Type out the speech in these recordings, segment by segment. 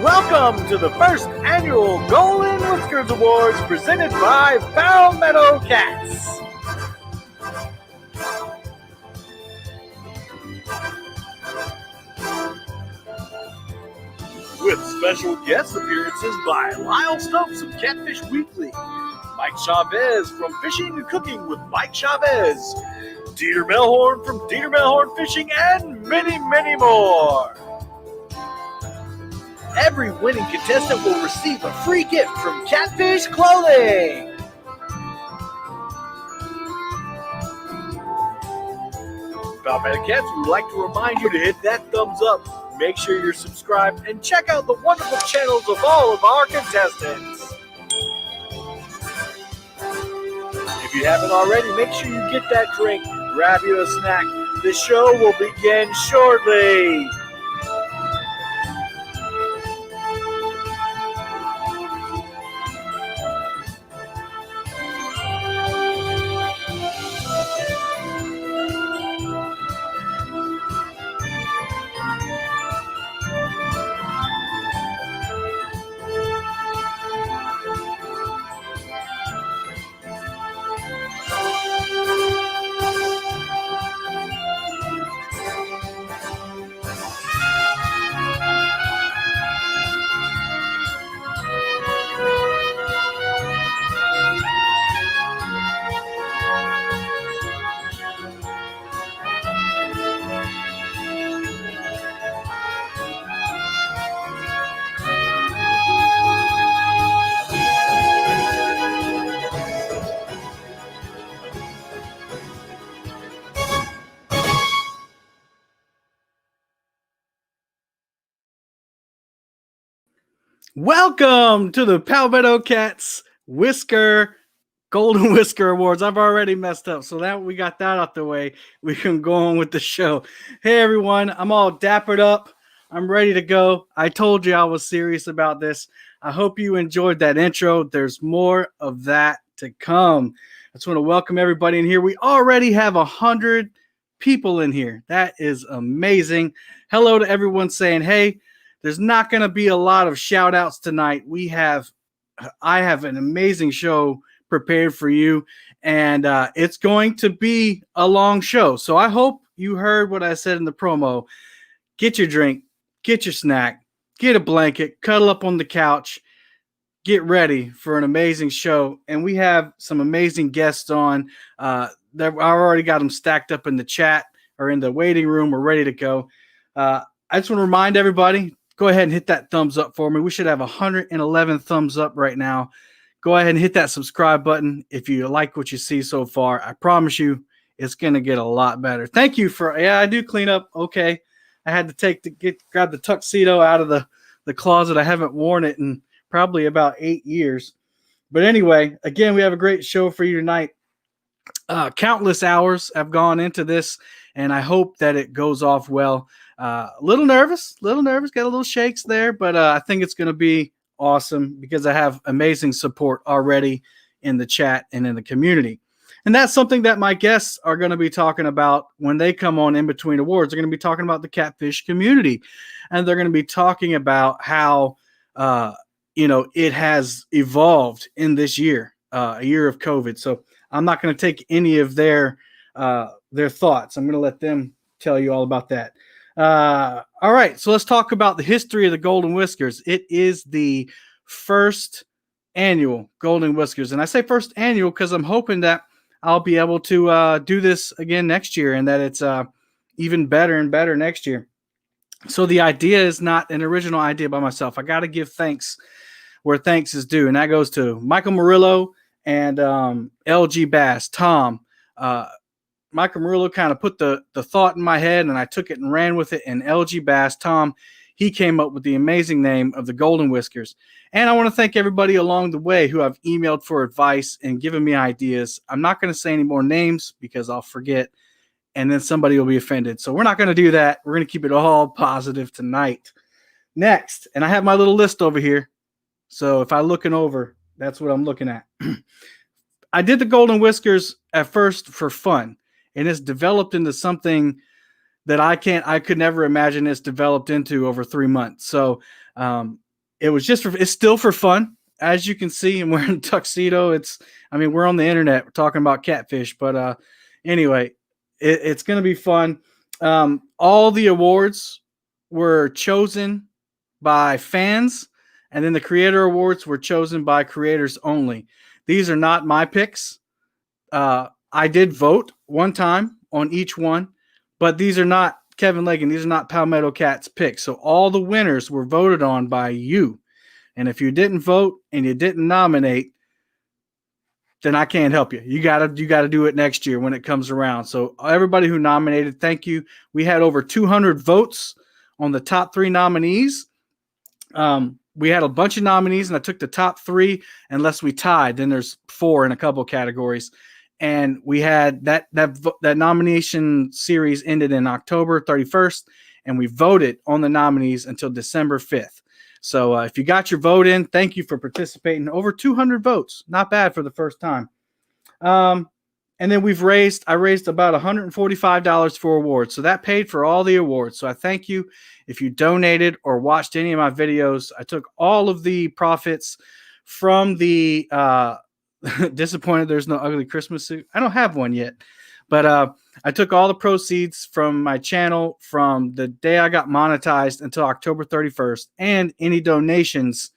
Welcome to the first annual Golden Whiskers Awards presented by Palmetto Cats. With special guest appearances by Lyle Stokes of Catfish Weekly, Mike Chavez from Fishing and Cooking with Mike Chavez, Dieter Melhorn from Dieter Melhorn Fishing, and many, many more. Every winning contestant will receive a free gift from Catfish Clothing. Palmetto Cats would like to remind you to hit that thumbs up. Make sure you're subscribed and check out the wonderful channels of all of our contestants. If you haven't already, make sure you get that drink, grab you a snack. The show will begin shortly. Welcome to the Palmetto Cats Golden Whisker Awards. I've already messed up, so that we got that out the way. We can go on with the show. Hey everyone, I'm all dappered up. I'm ready to go. I told you I was serious about this. I hope you enjoyed that intro. There's more of that to come. I just want to welcome everybody in here. We already have 100 people in here. That is amazing. Hello to everyone saying hey. There's not going to be a lot of shout outs tonight. I have an amazing show prepared for you, and it's going to be a long show. So I hope you heard what I said in the promo. Get your drink, get your snack, get a blanket, cuddle up on the couch, get ready for an amazing show. And we have some amazing guests on. I already got them stacked up in the chat or in the waiting room. We're ready to go. I just want to remind everybody, go ahead and hit that thumbs up for me. We should have 111 thumbs up right now. Go ahead and hit that subscribe button if you like what you see so far. I promise you it's going to get a lot better. Thank you for, I do clean up. Okay. I had to grab the tuxedo out of the closet. I haven't worn it in probably about 8 years. But anyway, again, we have a great show for you tonight. Countless hours have gone into this, and I hope that it goes off well. A little nervous, got a little shakes there, but I think it's going to be awesome because I have amazing support already in the chat and in the community. And that's something that my guests are going to be talking about when they come on in between awards. They're going to be talking about the catfish community, and they're going to be talking about how, it has evolved in this year, a year of COVID. So I'm not going to take any of their thoughts. I'm going to let them tell you all about that. All right, so let's talk about the history of the Golden Whiskers. It is the first annual Golden Whiskers, and I say first annual because I'm hoping that I'll be able to do this again next year, and that it's even better and better next year. So the idea is not an original idea by myself. I got to give thanks where thanks is due, and that goes to Michael Murillo and LG Bass, Tom. Michael Murillo kind of put the thought in my head, and I took it and ran with it. And LG Bass, Tom, he came up with the amazing name of the Golden Whiskers. And I want to thank everybody along the way who have emailed for advice and given me ideas. I'm not going to say any more names because I'll forget, and then somebody will be offended. So we're not going to do that. We're going to keep it all positive tonight. Next, and I have my little list over here. So if I'm looking over, that's what I'm looking at. I did the Golden Whiskers at first for fun, and it's developed into something that I could never imagine this developed into over 3 months. So it was just it's still for fun. As you can see, I'm wearing a tuxedo. We're on the internet, we're talking about catfish, but anyway, it's going to be fun. All the awards were chosen by fans, and then the creator awards were chosen by creators only. These are not my picks. I did vote one time on each one, but these are not Kevin Legan. These are not Palmetto Cat's picks. So all the winners were voted on by you. And if you didn't vote and you didn't nominate, then I can't help you. You gotta do it next year when it comes around. So everybody who nominated, thank you. We had over 200 votes on the top 3 nominees. We had a bunch of nominees, and I took the top 3 unless we tied. Then there's 4 in a couple of categories. And we had that nomination series ended in October 31st, and we voted on the nominees until December 5th. So if you got your vote in, thank you for participating. Over 200 votes. Not bad for the first time. And then I raised about $145 for awards. So that paid for all the awards. So I thank you if you donated or watched any of my videos. I took all of the profits from the disappointed there's no ugly Christmas suit. I don't have one yet. But I took all the proceeds from my channel from the day I got monetized until October 31st, and any donations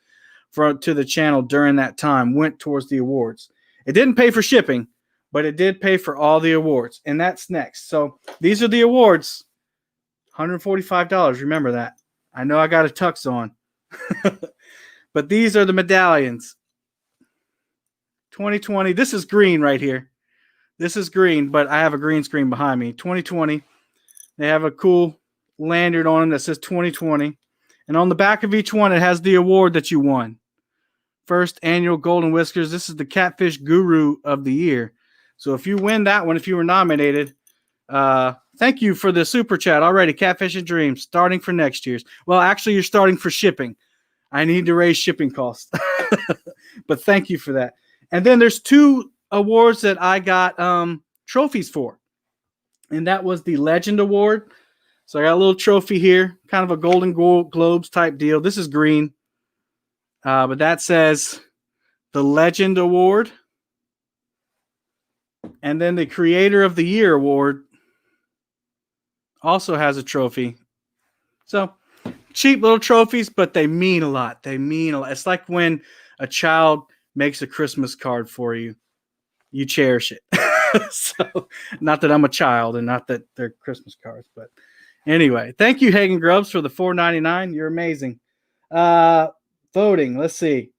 to the channel during that time went towards the awards. It didn't pay for shipping, but it did pay for all the awards, and that's next. So these are the awards. $145. Remember that. I know I got a tux on. But these are the medallions. 2020. This is green right here. This is green, but I have a green screen behind me. 2020. They have a cool lanyard on them that says 2020. And on the back of each one, it has the award that you won. First annual Golden Whiskers. This is the Catfish Guru of the Year. So if you win that one, if you were nominated, thank you for the super chat already. Catfish and Dreams, starting for next year's. Well, actually, you're starting for shipping. I need to raise shipping costs. But thank you for that. And then there's 2 awards that I got trophies for. And that was the Legend Award. So I got a little trophy here, kind of a Golden Globes type deal. This is green. But that says the Legend Award. And then the Creator of the Year Award also has a trophy. So cheap little trophies, but they mean a lot. They mean a lot. It's like when a child makes a Christmas card for you. You cherish it. So, not that I'm a child and not that they're Christmas cards, but anyway, thank you, Hagen Grubbs, for the $4.99. You're amazing. Voting. Let's see.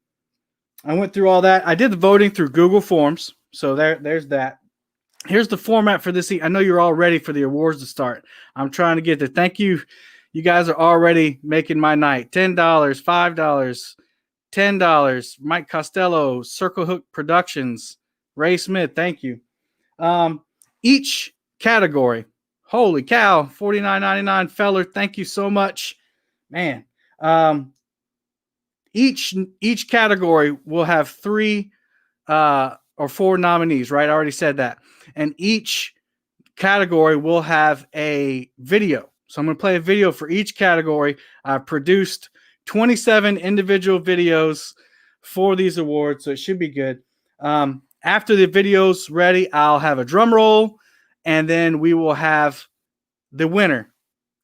I went through all that. I did the voting through Google Forms. So there's that. Here's the format for this. I know you're all ready for the awards to start. I'm trying to get there. Thank you. You guys are already making my night. $10, $5, $10. Mike Costello, Circle Hook Productions, Ray Smith. Thank you. Each category. Holy cow. $49.99. Feller. Thank you so much. Man. Each category will have 3 or 4 nominees, right? I already said that. And each category will have a video. So I'm going to play a video for each category. I've produced 27 individual videos for these awards, so it should be good. After the video's ready, I'll have a drum roll, and then we will have the winner.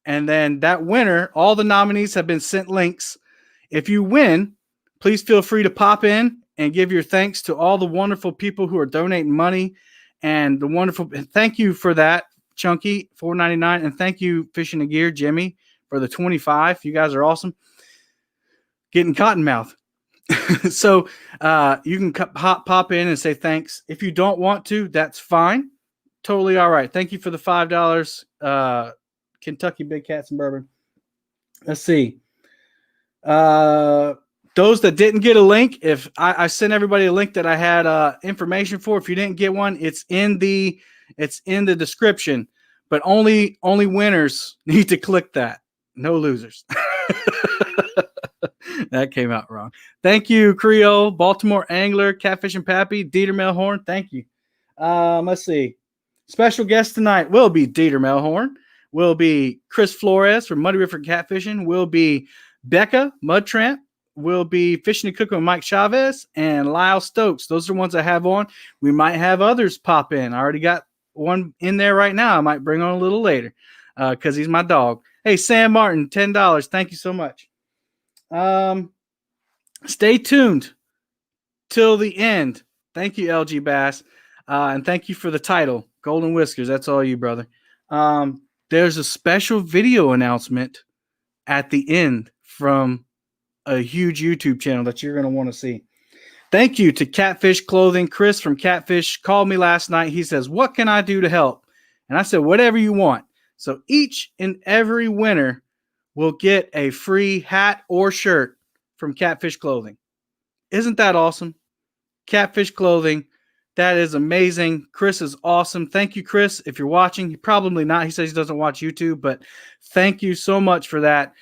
And then that winner, all the nominees have been sent links. If you win, please feel free to pop in and give your thanks to all the wonderful people who are donating money. And thank you for that, Chunky, $4.99. And thank you, Fishing and Gear, Jimmy, for the 25. You guys are awesome. Getting cottonmouth. So you can pop in and say thanks. If you don't want to, that's fine. Totally all right. Thank you for the $5. Kentucky Big Cats and Bourbon. Let's see. Those that didn't get a link, if I sent everybody a link that I had information for. If you didn't get one, it's in the description. But only winners need to click that. No losers. That came out wrong. Thank you, Creole, Baltimore Angler, Catfish and Pappy, Dieter Melhorn. Thank you. Let's see. Special guest tonight will be Dieter Melhorn. will be Chris Flores from Muddy River Catfishing, will be Becca Mud Tramp, will be Fishing and Cooking with Mike Chavez, and Lyle Stokes. Those are the ones I have on. We might have others pop in. I already got one in there right now. I might bring on a little later because he's my dog. Hey, Sam Martin, $10. Thank you so much. Stay tuned till the end. Thank you, LG Bass. And thank you for the title, Golden Whiskers. That's all you, brother. There's a special video announcement at the end from a huge YouTube channel that you're going to want to see. Thank you to Catfish Clothing. Chris from Catfish called me last night. He says, what can I do to help? And I said, whatever you want. So each and every winner will get a free hat or shirt from Catfish Clothing. Isn't that awesome? Catfish Clothing. That is amazing. Chris is awesome. Thank you, Chris. If you're watching, probably not. He says he doesn't watch YouTube, but thank you so much for that.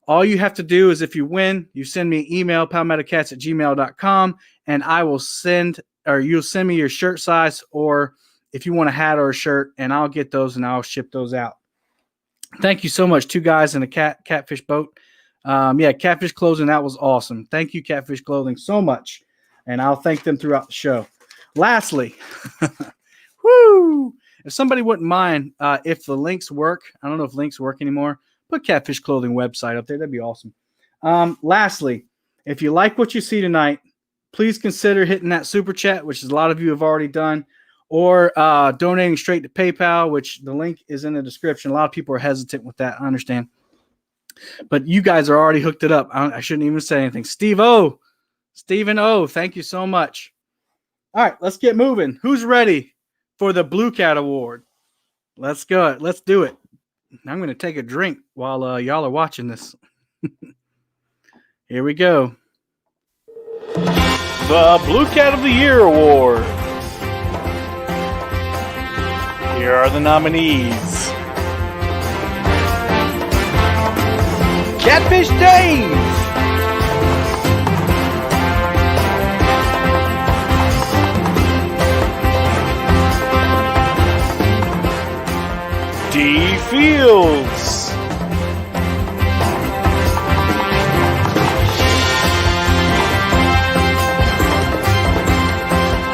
All you have to do is if you win, you send me an email, palmettacats@gmail.com, and I will send, or you'll send me your shirt size, or if you want a hat or a shirt, and I'll get those and I'll ship those out. Thank you so much. 2 guys in a catfish boat. Yeah, Catfish Clothing, that was awesome. Thank you, Catfish Clothing, so much. And I'll thank them throughout the show. Lastly, whoo, if somebody wouldn't mind if the links work, I don't know if links work anymore, put Catfish Clothing website up there. That'd be awesome. Lastly, if you like what you see tonight, please consider hitting that super chat, which is a lot of you have already done, or donating straight to PayPal, which the link is in the description. A lot of people are hesitant with that. I understand. But you guys are already hooked it up. I shouldn't even say anything. Stephen O, thank you so much. All right, let's get moving. Who's ready for the Blue Cat Award? Let's go. Let's do it. I'm going to take a drink while y'all are watching this. Here we go. The Blue Cat of the Year Award. Here are the nominees. Catfish Dave. D. Fields.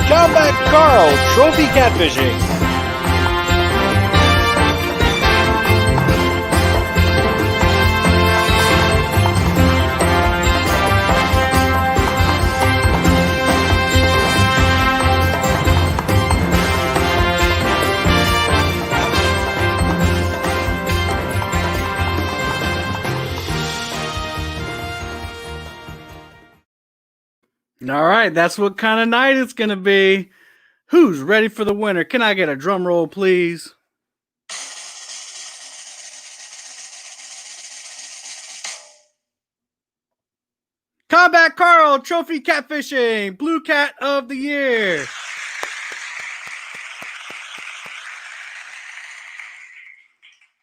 Combat Carl, Trophy Catfishing. All right, that's what kind of night it's going to be. Who's ready for the winner? Can I get a drum roll, please? Combat Carl, Trophy Catfishing, Blue Cat of the Year.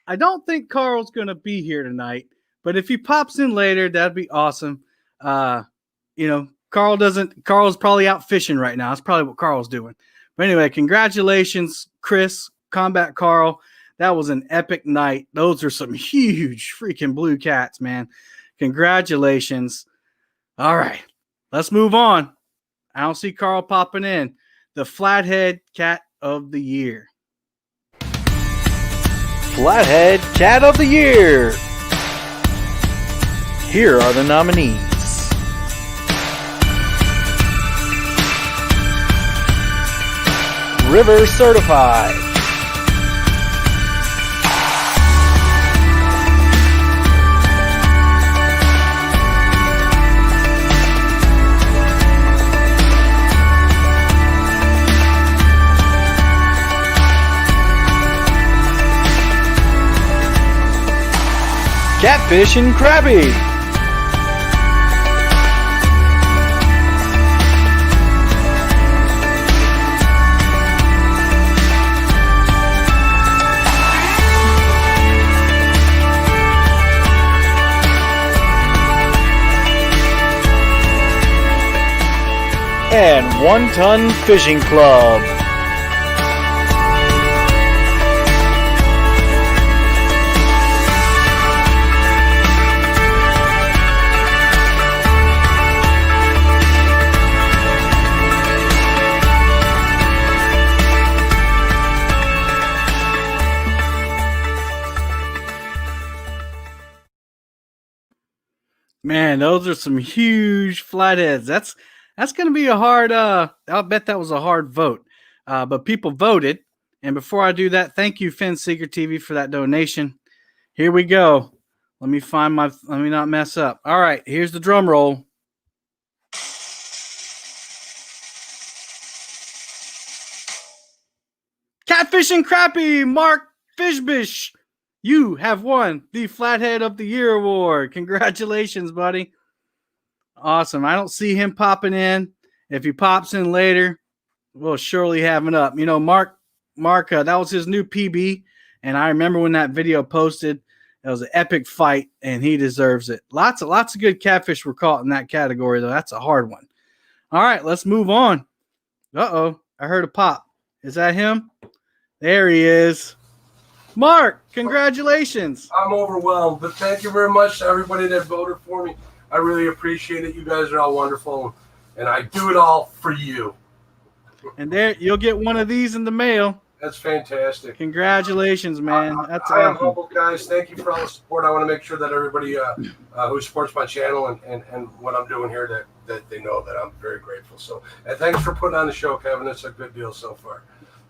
I don't think Carl's going to be here tonight, but if he pops in later, that'd be awesome. You know, Carl's probably out fishing right now. That's probably what Carl's doing. But anyway, congratulations, Chris, Combat Carl. That was an epic night. Those are some huge freaking blue cats, man. Congratulations. All right, let's move on. I don't see Carl popping in. The Flathead Cat of the Year. Flathead Cat of the Year. Here are the nominees. River Certified. Catfish and Crabby. And 1 Ton Fishing Club. Man, those are some huge flatheads. That's going to be a hard. I'll bet that was a hard vote. But people voted, and before I do that, thank you, Finn Seeker TV, for that donation. Here we go. Let me find my. Let me not mess up. All right, here's the drum roll. Catfishing Crappie, Mark Fishbish. You have won the Flathead of the Year award. Congratulations, buddy. Awesome. I don't see him popping in. If he pops in later, we'll surely have it up. You know, Mark, that was his new PB, and I remember when that video posted. It was an epic fight, and he deserves it. Lots of good catfish were caught in that category, though. That's a hard one. All right, let's move on. Uh-oh, I heard a pop. Is that him? There he is. Mark, congratulations. I'm overwhelmed, but thank you very much to everybody that voted for me. I really appreciate it. You guys are all wonderful, and I do it all for you. And there, you'll get one of these in the mail. That's fantastic. Congratulations, man. That's I am awesome. humble, guys. Thank you for all the support. I want to make sure that everybody who supports my channel and what I'm doing here, that they know that I'm very grateful. So, and thanks for putting on the show, Kevin. It's a good deal so far.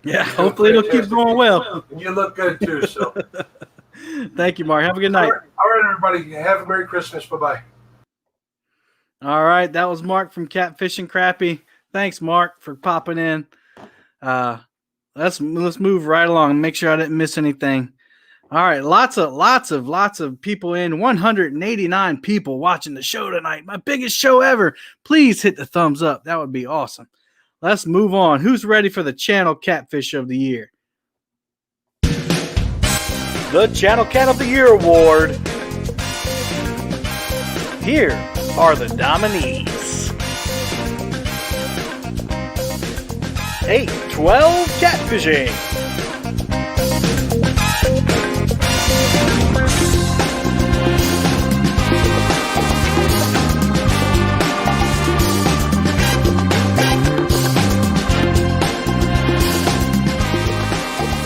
Yeah, hopefully it'll keep going well. And you look good, too. So, thank you, Mark. Have a good night. All right, everybody. Have a Merry Christmas. Bye-bye. All right, that was Mark from Catfishing Crappie. Thanks, Mark, for popping in. Let's move right along. Make sure I didn't miss anything. All right, lots of people in. 189 people watching the show tonight. My biggest show ever. Please hit the thumbs up. That would be awesome. Let's move on. Who's ready for the Channel Catfish of the Year? The Channel Cat of the Year Award. Here are the nominees. 812 Catfishing.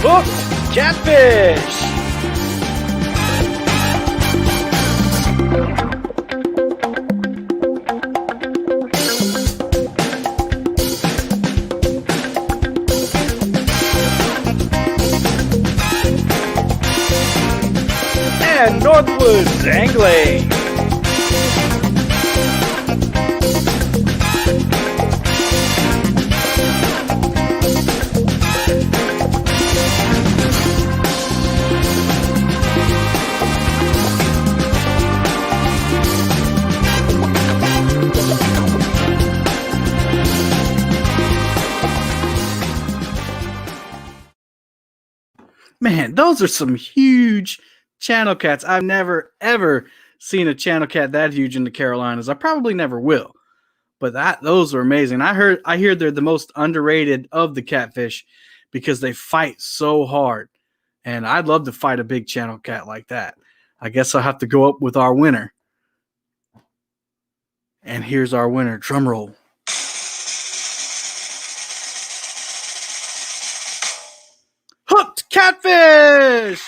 Hooked Catfish. And Northwoods Angling. Man, those are some huge channel cats. I've never, ever seen a channel cat that huge in the Carolinas. I probably never will. But those are amazing. I hear they're the most underrated of the catfish because they fight so hard. And I'd love to fight a big channel cat like that. I guess I'll have to go up with our winner. And here's our winner. Drum roll. Hooked Catfish!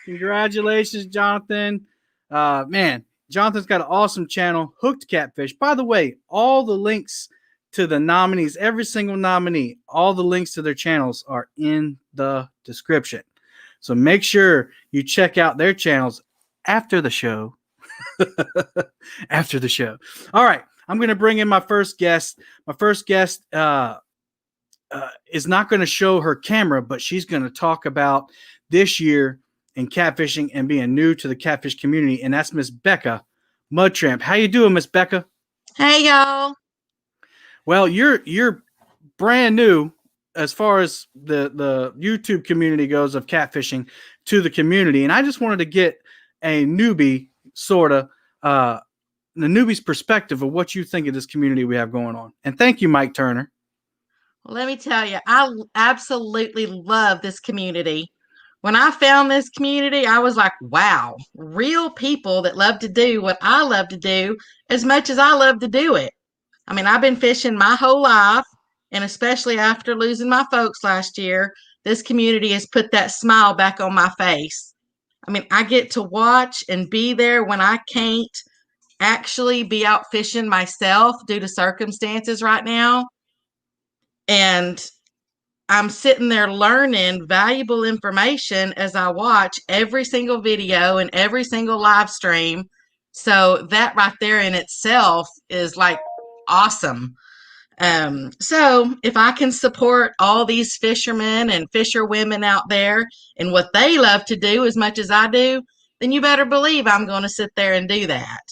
Congratulations, Jonathan. Man, Jonathan's got an awesome channel, Hooked Catfish. By the way, all the links to the nominees, every single nominee, all the links to their channels are in the description. So make sure you check out their channels after the show. After the show. All right, I'm going to bring in my first guest. My first guest is not going to show her camera, but she's going to talk about this year in catfishing and being new to the catfish community, and that's Miss Becca Mudtramp. How you doing, Miss Becca? Hey, y'all. Well, you're brand new as far as the YouTube community goes of catfishing to the community, and I just wanted to get a newbie sort of the newbie's perspective of what you think of this community we have going on. And thank you, Mike Turner. Well, let me tell you, I absolutely love this community. When I found this community, I was like, wow, real people that love to do what I love to do as much as I love to do it. I mean, I've been fishing my whole life, and especially after losing my folks last year, this community has put that smile back on my face. I mean, I get to watch and be there when I can't actually be out fishing myself due to circumstances right now. And I'm sitting there learning valuable information as I watch every single video and every single live stream. So that right there in itself is like awesome. So if I can support all these fishermen and fisherwomen out there and what they love to do as much as I do, then you better believe I'm going to sit there and do that.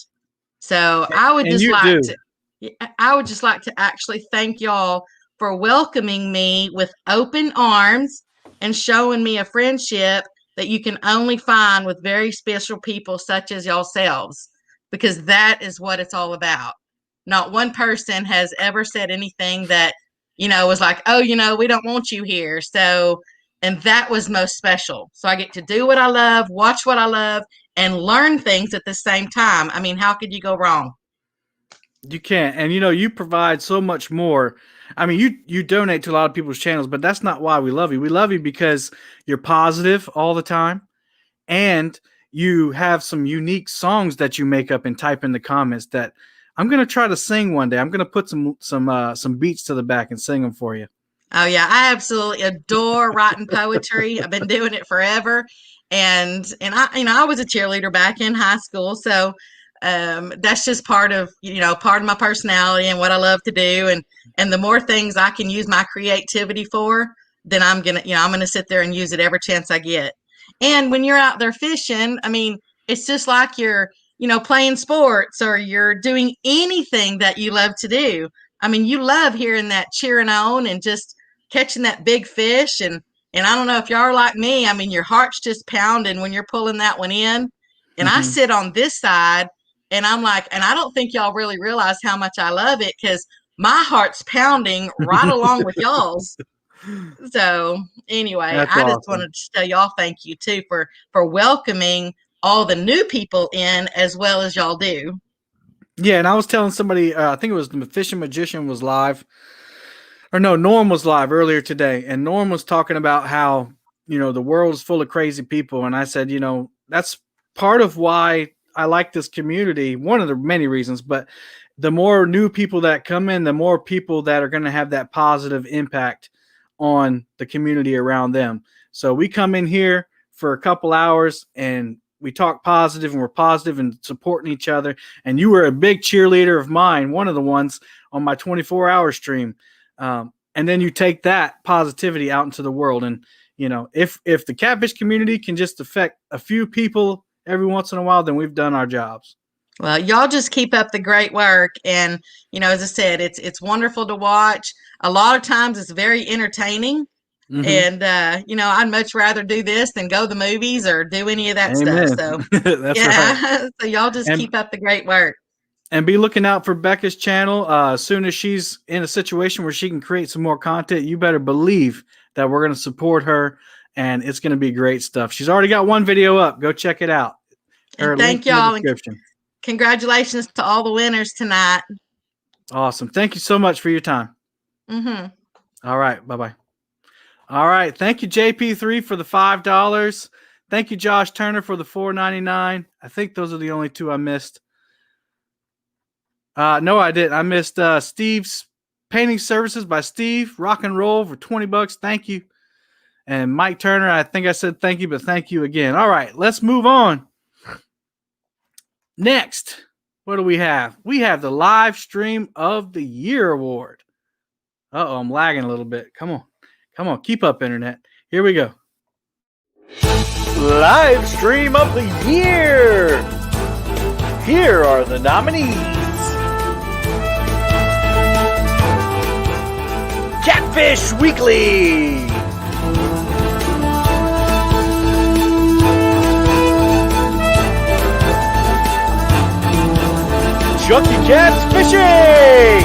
So I would And just you like do. to, I would just like to actually thank y'all for welcoming me with open arms and showing me a friendship that you can only find with very special people such as yourselves, because that is what it's all about. Not one person has ever said anything that, was like, oh, we don't want you here. So, and that was most special. So I get to do what I love, watch what I love, and learn things at the same time. I mean, how could you go wrong? You can't. And you provide so much more. I mean, you donate to a lot of people's channels, but that's not why we love you. We love you because you're positive all the time, and you have some unique songs that you make up and type in the comments that I'm going to try to sing one day. I'm going to put some beats to the back and sing them for you. Oh yeah, I absolutely adore writing poetry. I've been doing it forever, and I was a cheerleader back in high school, so that's just part of my personality and what I love to do. And the more things I can use my creativity for, then I'm gonna sit there and use it every chance I get. And when you're out there fishing, I mean, it's just like you're playing sports or you're doing anything that you love to do. I mean, you love hearing that cheering on and just catching that big fish. And I don't know if y'all are like me. I mean, your heart's just pounding when you're pulling that one in. And I sit on this side and I'm like, and I don't think y'all really realize how much I love it, because my heart's pounding right along with y'all's. So anyway, That's I just awesome. wanted to tell y'all thank you too for welcoming all the new people in as well as y'all do. Yeah, and I was telling somebody, I think it was the Fishing Magician was live. Or no, Norm was live earlier today, and Norm was talking about how, the world is full of crazy people. And I said, that's part of why I like this community. One of the many reasons, but the more new people that come in, the more people that are going to have that positive impact on the community around them. So we come in here for a couple hours and we talk positive, and we're positive and supporting each other. And you were a big cheerleader of mine, one of the ones on my 24-hour stream. And then you take that positivity out into the world. And, if the catfish community can just affect a few people every once in a while, then we've done our jobs. Well, y'all just keep up the great work. And, as I said, it's wonderful to watch. A lot of times it's very entertaining. Mm-hmm. And, I'd much rather do this than go to the movies or do any of that Amen. stuff. So, That's yeah. right. So y'all just keep up the great work. And be looking out for Becca's channel. As soon as she's in a situation where she can create some more content, you better believe that we're going to support her, and it's going to be great stuff. She's already got one video up. Go check it out. And thank y'all. And congratulations to all the winners tonight. Awesome. Thank you so much for your time. Mm-hmm. All right. Bye-bye. All right. Thank you, JP3, for the $5. Thank you, Josh Turner, for the $4.99. I think those are the only two I missed. No, I didn't. I missed Steve's Painting Services by Steve, Rock and Roll, for $20. Thank you. And Mike Turner, I think I said thank you, but thank you again. All right, let's move on. Next, what do we have? We have the Live Stream of the Year Award. Uh-oh, I'm lagging a little bit. Come on. Come on, keep up, Internet. Here we go. Live Stream of the Year. Here are the nominees. Catfish Weekly. Chucky Catfishing.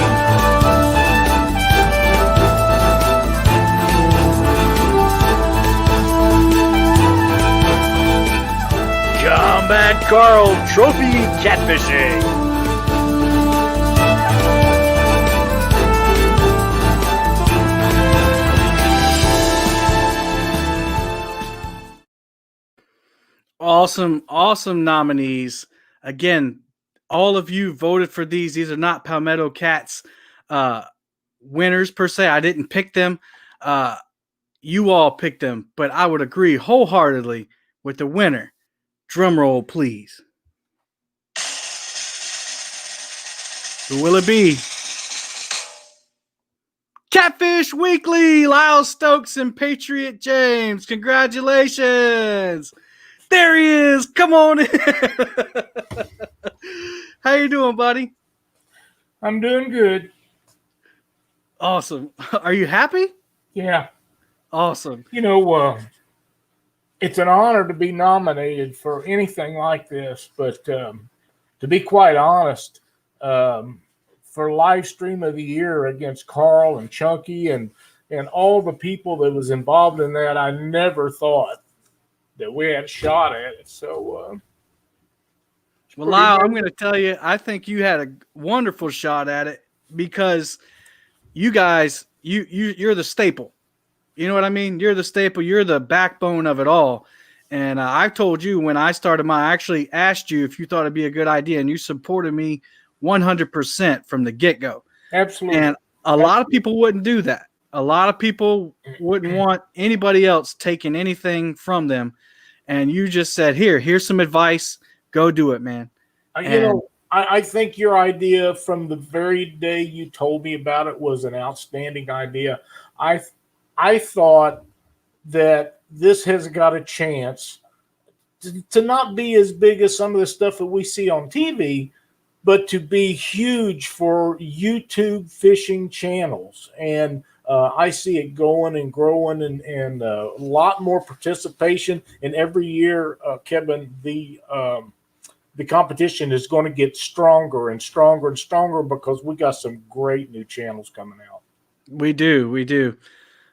Combat Carl Trophy Catfishing. awesome nominees. Again, all of you voted for these. These are not Palmetto Cats winners per se. I didn't pick them. You all picked them, but I would agree wholeheartedly with the winner. Drum roll, please. Who will it be? Catfish Weekly, Lyle Stokes and Patriot James. Congratulations. There he is. Come on in. How you doing, buddy? I'm doing good. Awesome. Are you happy? Yeah. Awesome. You know, it's an honor to be nominated for anything like this, but to be quite honest, for live stream of the year against Carl and Chunky and all the people that was involved in that, I never thought that we had a shot at it. So, well, Lyle, I'm going to tell you, I think you had a wonderful shot at it because you guys, you're the staple. You know what I mean? You're the staple. You're the backbone of it all. And I told you when I started mine, I actually asked you if you thought it'd be a good idea, and you supported me 100% from the get-go. Absolutely. And a lot of people wouldn't do that. A lot of people wouldn't want anybody else taking anything from them. And you just said, here's some advice. Go do it, man. You know, I think your idea from the very day you told me about it was an outstanding idea. I thought that this has got a chance to not be as big as some of the stuff that we see on TV, but to be huge for YouTube fishing channels. And I see it going and growing and a lot more participation. And every year, Kevin, the competition is going to get stronger and stronger and stronger because we got some great new channels coming out. We do.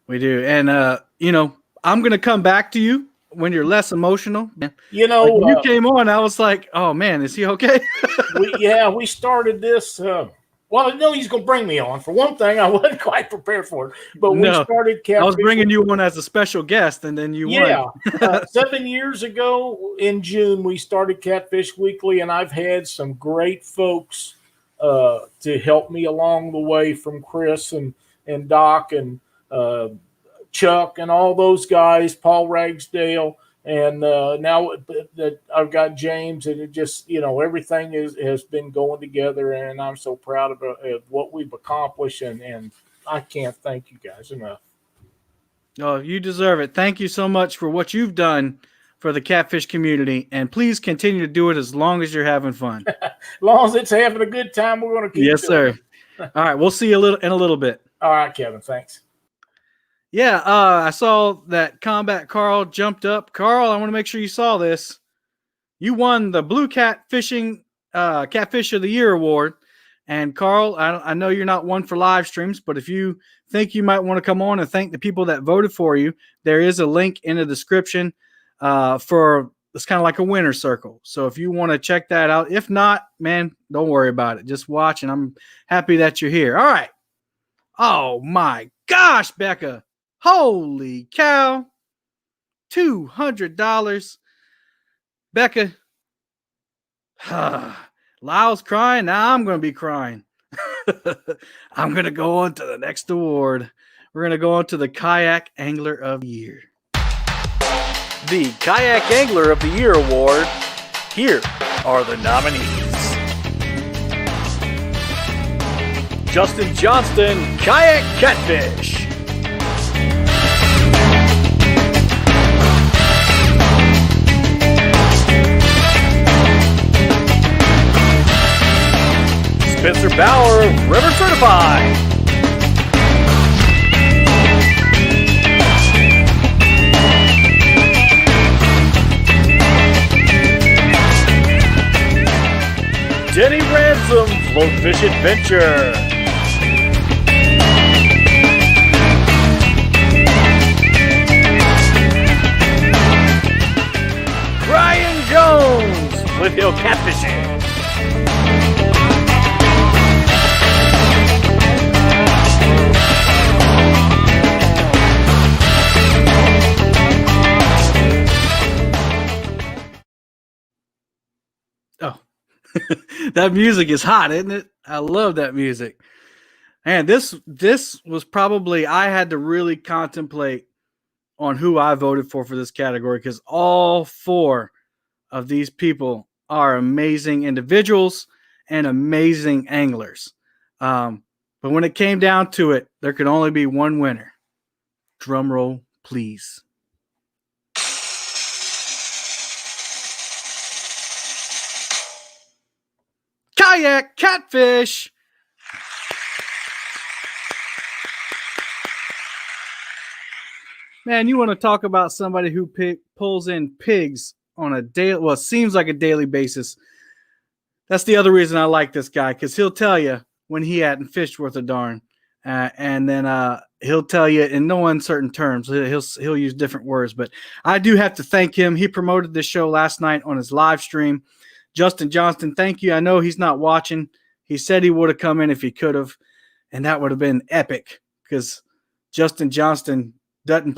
And, you know, I'm going to come back to you when you're less emotional. You know, like when you came on, I was like, oh, man, is he okay? we started this. Well, I know he's going to bring me on. For one thing, I wasn't quite prepared for it. But we started Catfish. I was bringing you on as a special guest, and then you won. 7 years ago in June, we started Catfish Weekly, and I've had some great folks to help me along the way, from Chris and Doc and Chuck and all those guys, Paul Ragsdale. And now that I've got James, and it just, you know, everything has been going together, and I'm so proud of what we've accomplished, and I can't thank you guys enough. Oh, you deserve it. Thank you so much for what you've done for the catfish community, and please continue to do it as long as you're having fun. As long as it's having a good time, we're going to keep Yes, sir. All right, we'll see you in a little bit. All right, Kevin, thanks. Yeah, I saw that Combat Carl jumped up. Carl, I want to make sure you saw this. You won the Blue Catfishing Catfish of the Year award. And Carl, I know you're not one for live streams, but if you think you might want to come on and thank the people that voted for you, there is a link in the description for it's kind of like a winner circle. So if you want to check that out, if not, man, don't worry about it. Just watch, and I'm happy that you're here. All right. Oh my gosh, Becca. Holy cow. $200. Becca. Lyle's crying. Now I'm going to be crying. I'm going to go on to the next award. We're going to go on to the Kayak Angler of the Year. The Kayak Angler of the Year award. Here are the nominees. Justin Johnston, Kayak Catfish. Spencer Bauer, River Certified. Denny Ransom, Floatfish Adventure. Brian Jones, Foothill Catfishing. That music is hot, isn't it? I love that music. And this was probably, I had to really contemplate on who I voted for this category, because all 4 of these people are amazing individuals and amazing anglers. But when it came down to it, there could only be one winner. Drum roll, please. Kayak Catfish. Man, you want to talk about somebody who pulls in pigs on a daily, well, it seems like a daily basis. That's the other reason I like this guy, because he'll tell you when he hadn't fished worth a darn. And then he'll tell you in no uncertain terms. He'll use different words, but I do have to thank him. He promoted this show last night on his live stream. Justin Johnston, thank you. I know he's not watching. He said he would have come in if he could have, and that would have been epic, because Justin Johnston doesn't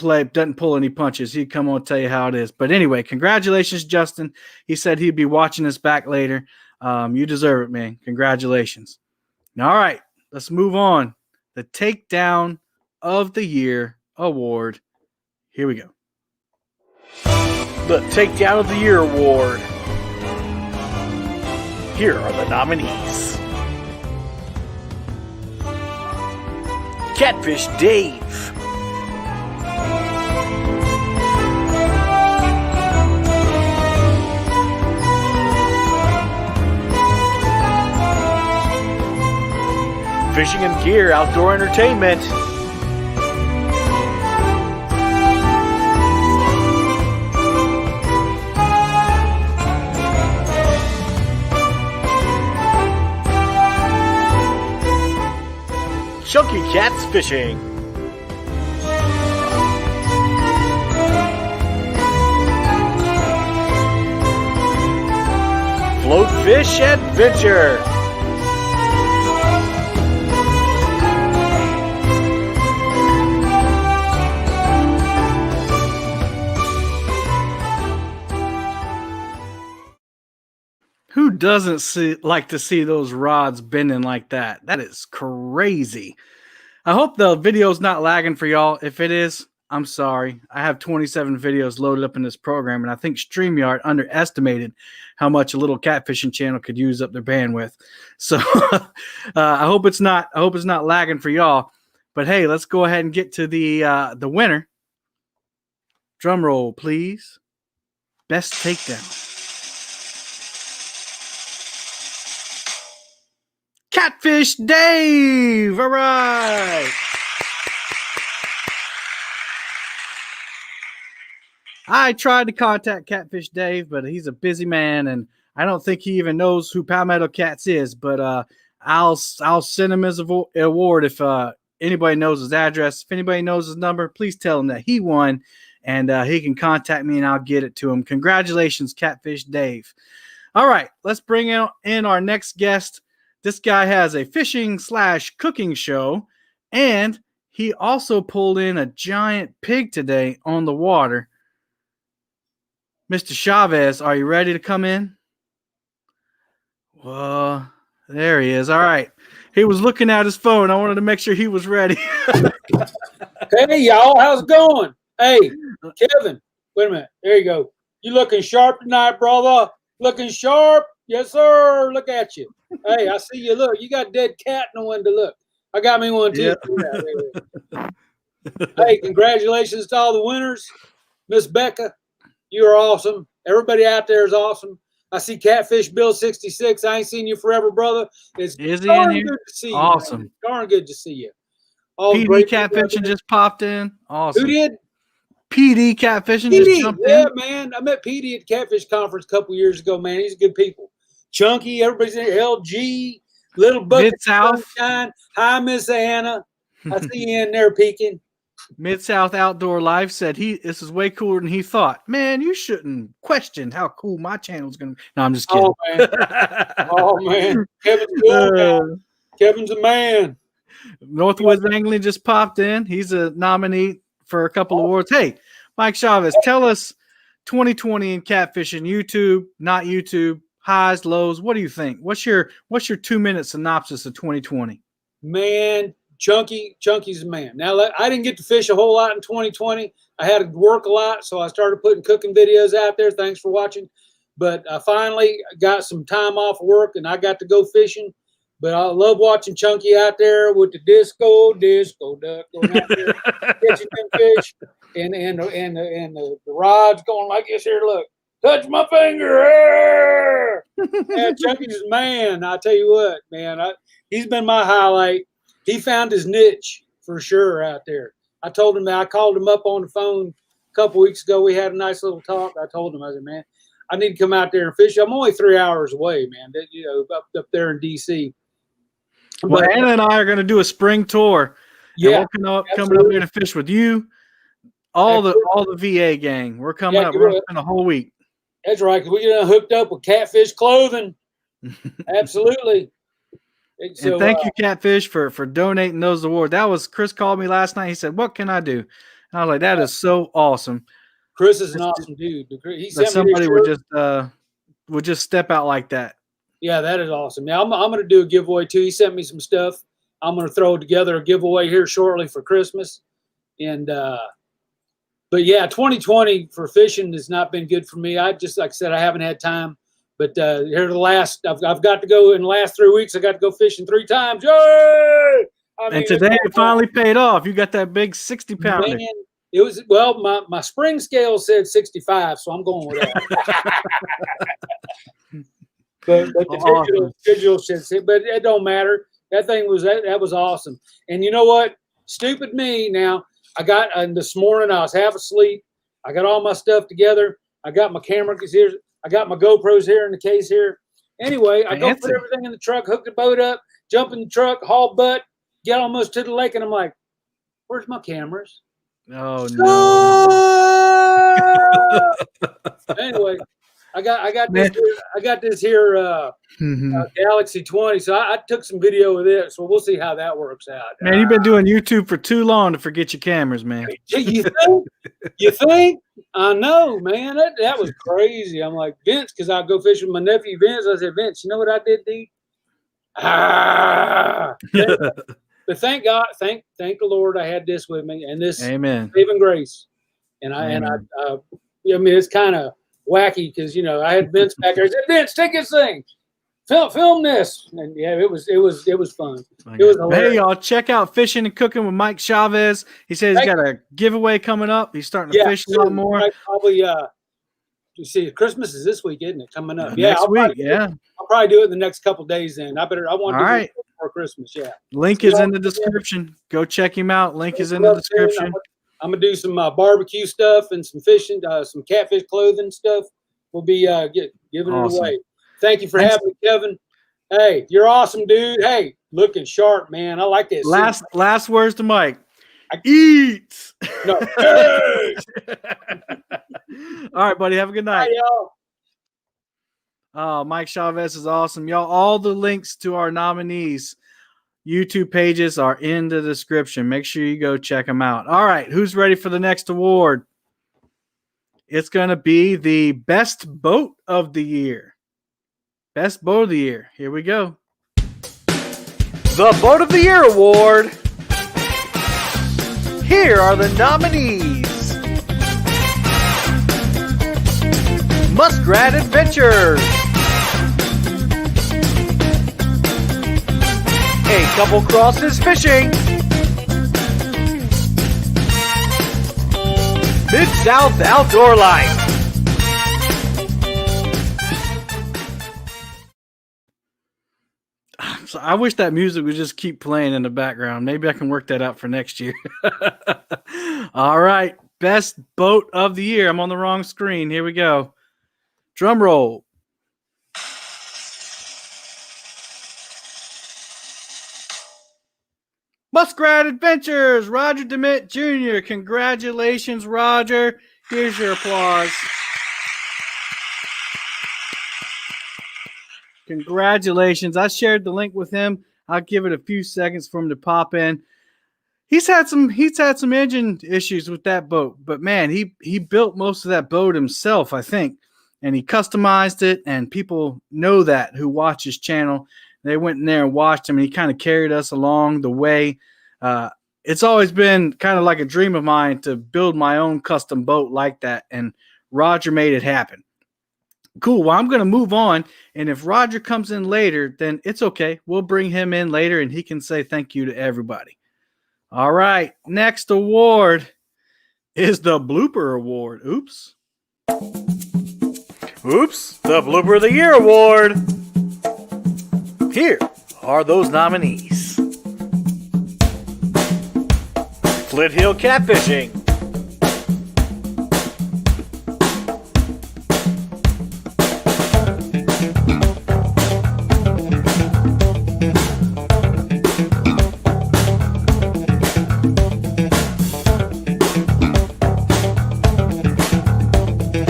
pull any punches. He'd come on and tell you how it is. But anyway, congratulations, Justin. He said he'd be watching us back later. You deserve it, man. Congratulations. All right, let's move on. The Takedown of the Year Award. Here we go. The Takedown of the Year Award. Here are the nominees. Catfish Dave. Fishing and Gear Outdoor Entertainment. Chunky Cats Fishing. Float Fish Adventure. Who doesn't like to see those rods bending like that? That is crazy. I hope the video's not lagging for y'all. If it is, I'm sorry. I have 27 videos loaded up in this program, and I think StreamYard underestimated how much a little catfishing channel could use up their bandwidth. So I hope it's not lagging for y'all. But hey, let's go ahead and get to the winner. Drum roll, please. Best takedown. Catfish Dave. All right. I tried to contact Catfish Dave, but he's a busy man, and I don't think he even knows who Palmetto Cats is. But I'll send him his award if anybody knows his address. If anybody knows his number, please tell him that he won, and he can contact me, and I'll get it to him. Congratulations, Catfish Dave. All right, let's bring in our next guest. This guy has a fishing/cooking show, and he also pulled in a giant pig today on the water. Mr. Chavez, are you ready to come in? Well, there he is. All right. He was looking at his phone. I wanted to make sure he was ready. Hey, y'all. How's it going? Hey, Kevin. Wait a minute. There you go. You looking sharp tonight, brother? Looking sharp? Yes, sir. Look at you. Hey, I see you. Look, you got a dead cat in the window. Look, I got me one too. Yeah. Hey, congratulations to all the winners. Miss Becca, you are awesome. Everybody out there is awesome. I see Catfish Bill 66. I ain't seen you forever, brother. It's darn good to see you. Awesome. Man. Darn good to see you. All PD Catfishing just popped in. Awesome. Who did? PD Catfishing just jumped in. Yeah, man. I met PD at Catfish Conference a couple years ago, man. He's good people. Chunky, everybody's in LG, Little Bucket Mid-South. Sunshine. Hi, Miss Anna. I see you in there peeking. Mid-South Outdoor Life said this is way cooler than he thought. Man, you shouldn't question how cool my channel's going to be. No, I'm just kidding. Oh, man. Kevin's good. Kevin's a man. Northwoods Angling just popped in. He's a nominee for a couple awards. Hey, Mike Chavez, tell us 2020 in catfishing, YouTube, not YouTube, highs, lows? What do you think? What's your 2-minute synopsis of 2020? Man, Chunky's the man. Now, I didn't get to fish a whole lot in 2020. I had to work a lot, so I started putting cooking videos out there. Thanks for watching. But I finally got some time off work, and I got to go fishing. But I love watching Chunky out there with the disco duck going out there, catching them fish, and the rod's going like this here. Look, touch my finger. Yeah, Chunky's the man. I tell you what, man, he's been my highlight. He found his niche for sure out there. I told him that. I called him up on the phone a couple weeks ago. We had a nice little talk. I told him, I said, man, I need to come out there and fish. I'm only 3 hours away, man. Up there in DC. Well, Anna and I are going to do a spring tour. Yeah, we're coming up here to fish with you, all the VA gang. We're coming up. We're going to spend a whole week. That's right, because we get hooked up with Catfish clothing. Absolutely. And thank you, Catfish, for donating those awards. That was Chris called me last night. He said, "What can I do?" And I was like, "That is so awesome." Chris is an awesome dude. He sent somebody would just step out like that. Yeah, that is awesome. Now I'm going to do a giveaway too. He sent me some stuff. I'm going to throw together a giveaway here shortly for Christmas. And but yeah, 2020 for fishing has not been good for me. Like I said, I haven't had time. But here I've got to go in the last 3 weeks. I got to go fishing 3 times. Yay! And today it finally paid off. You got that big 60-pounder. It was, well, my spring scale said 65, so I'm going with that. but the digital said, but it don't matter. That thing was that was awesome. And you know what? Stupid me. Now this morning I was half asleep. I got all my stuff together. I got my camera here. I got my GoPros here in the case here. Anyway, I go put everything in the truck, hook the boat up, jump in the truck, haul butt, get almost to the lake, and I'm like, "Where's my cameras?" Oh no! Anyway, I got this here Galaxy 20, so I took some video with it. So we'll see how that works out. Man, you've been doing YouTube for too long to forget your cameras, man. You think? You think? I know, man. That was crazy. I'm like, Vince, because I go fishing with my nephew Vince. I said, Vince, you know what I did, dude? But thank God, thank the Lord, I had this with me, and this Amen. saving grace. And I mean, it's kind of wacky because I had Vince back there. I said, Vince, take this thing, film this, and yeah, it was fun. It was hilarious. Hey, y'all, check out Fishing and Cooking with Mike Chavez. He says he's got a giveaway coming up. He's starting to fish a lot more. Probably, you see, Christmas is this week, isn't it? Coming up. Next week. I'll probably do it in the next couple days. Then I want to do it before Christmas. Yeah. Link is in the description. Go check him out. Link is in the description. I'm gonna do some barbecue stuff and some fishing, some catfish clothing stuff. We'll be giving it away. Thank you for having me, Kevin. Hey, you're awesome, dude. Hey, looking sharp, man. I like this. Last words to Mike. Eat. No. All right, buddy. Have a good night. Bye, y'all. Oh, Mike Chavez is awesome. Y'all, all the links to our nominees' YouTube pages are in the description. Make sure you go check them out. All right, who's ready for the next award? It's going to be the Best Boat of the Year. Best Boat of the Year. Here we go. The Boat of the Year Award. Here are the nominees. Muskrat Adventures. A Couple Crosses Fishing. Mid-South Outdoor Life. So I wish that music would just keep playing in the background. Maybe I can work that out for next year. All right. Best Boat of the Year. I'm on the wrong screen. Here we go. Drum roll. Muskrat Adventures, Roger DeMitt Jr. Congratulations, Roger. Here's your applause. Congratulations. I shared the link with him. I'll give it a few seconds for him to pop in. He's had some engine issues with that boat, but man, he built most of that boat himself, I think. and he customized it, and people know that who watch his channel. They went in there and watched him, and he kind of carried us along the way. It's always been kind of like a dream of mine to build my own custom boat like that, and Roger made it happen. Cool. Well, I'm going to move on, and if Roger comes in later, then it's okay. We'll bring him in later, and he can say thank you to everybody. All right. Next award is the Blooper Award. Oops. Oops, the Blooper of the Year Award. Here are those nominees. Flint Catfishing.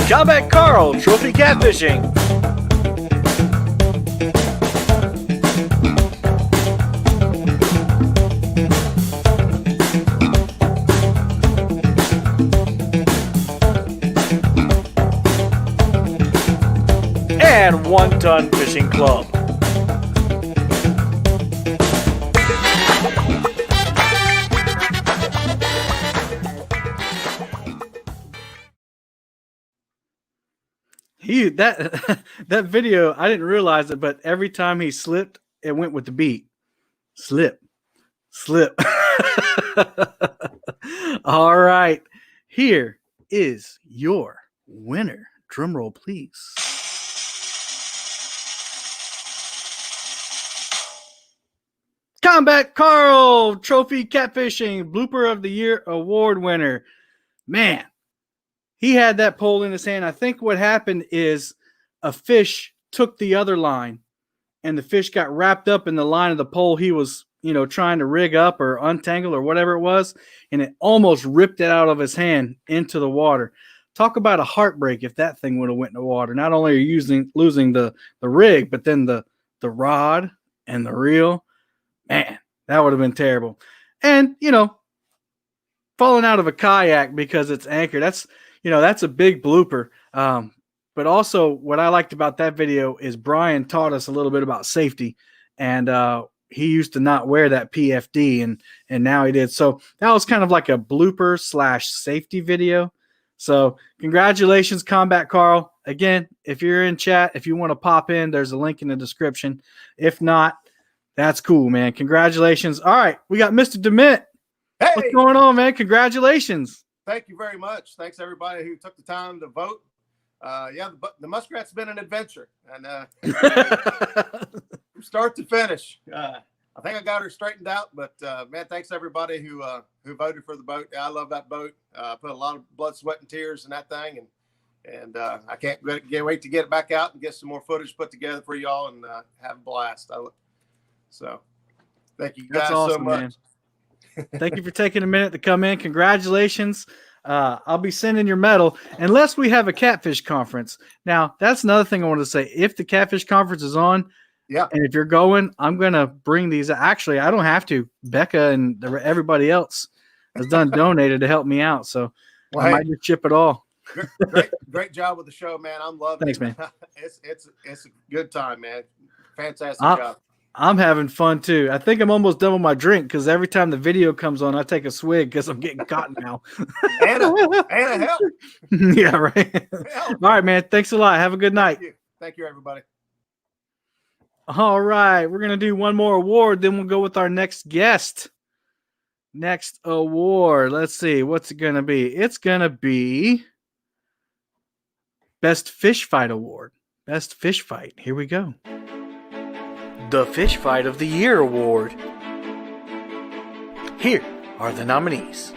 Kayak Carl, Trophy Catfishing. And 1 Ton Fishing Club. That video, I didn't realize it, but every time he slipped, it went with the beat. Slip. All right. Here is your winner. Drum roll, please. Combat Carl, Trophy Catfishing, Blooper of the Year Award winner. Man, he had that pole in his hand. I think what happened is a fish took the other line, and the fish got wrapped up in the line of the pole he was, trying to rig up or untangle or whatever it was, and it almost ripped it out of his hand into the water. Talk about a heartbreak if that thing would have went in the water. Not only are you losing the rig, but then the rod and the reel. Man, that would have been terrible. And, falling out of a kayak because it's anchored, that's a big blooper. But also what I liked about that video is Brian taught us a little bit about safety, and he used to not wear that PFD, and now he did. So that was kind of like a blooper / safety video. So congratulations, Combat Carl. Again, if you're in chat, if you want to pop in, there's a link in the description. If not, that's cool, man. Congratulations. All right, we got Mr. DeMint. Hey, what's going on, man? Congratulations. thank you very much. Thanks everybody who took the time to vote. The muskrat's been an adventure, and from start to finish. I think I got her straightened out, but man, thanks everybody who voted for the boat. I love that boat. Put a lot of blood, sweat, and tears in that thing, and I can't wait to get it back out and get some more footage put together for y'all and have a blast. So thank you guys so much. Man. Thank you for taking a minute to come in. Congratulations. I'll be sending your medal unless we have a catfish conference. Now, that's another thing I want to say. If the catfish conference is on, yeah, and if you're going, I'm going to bring these. Actually, I don't have to. Becca and everybody else has donated to help me out. So I might just chip it all. Great job with the show, man. I'm loving it. Thanks, man. It's a good time, man. Fantastic job. I'm having fun too. I think I'm almost done with my drink because every time the video comes on, I take a swig because I'm getting caught now. and a help. Yeah, right. All right, man. Thanks a lot. Have a good night. Thank you, everybody. All right. We're going to do one more award. Then we'll go with our next guest. Next award. Let's see. What's it going to be? It's going to be Best Fish Fight Award. Best Fish Fight. Here we go. The Fish Fight of the Year Award. Here are the nominees.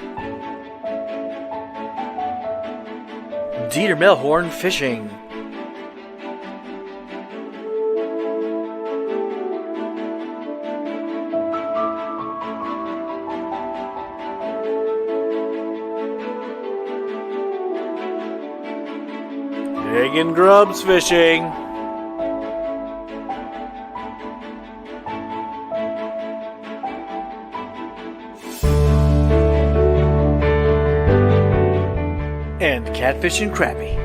Dieter Melhorn Fishing. Hagen Grubs Fishing. And Catfish and Crappie.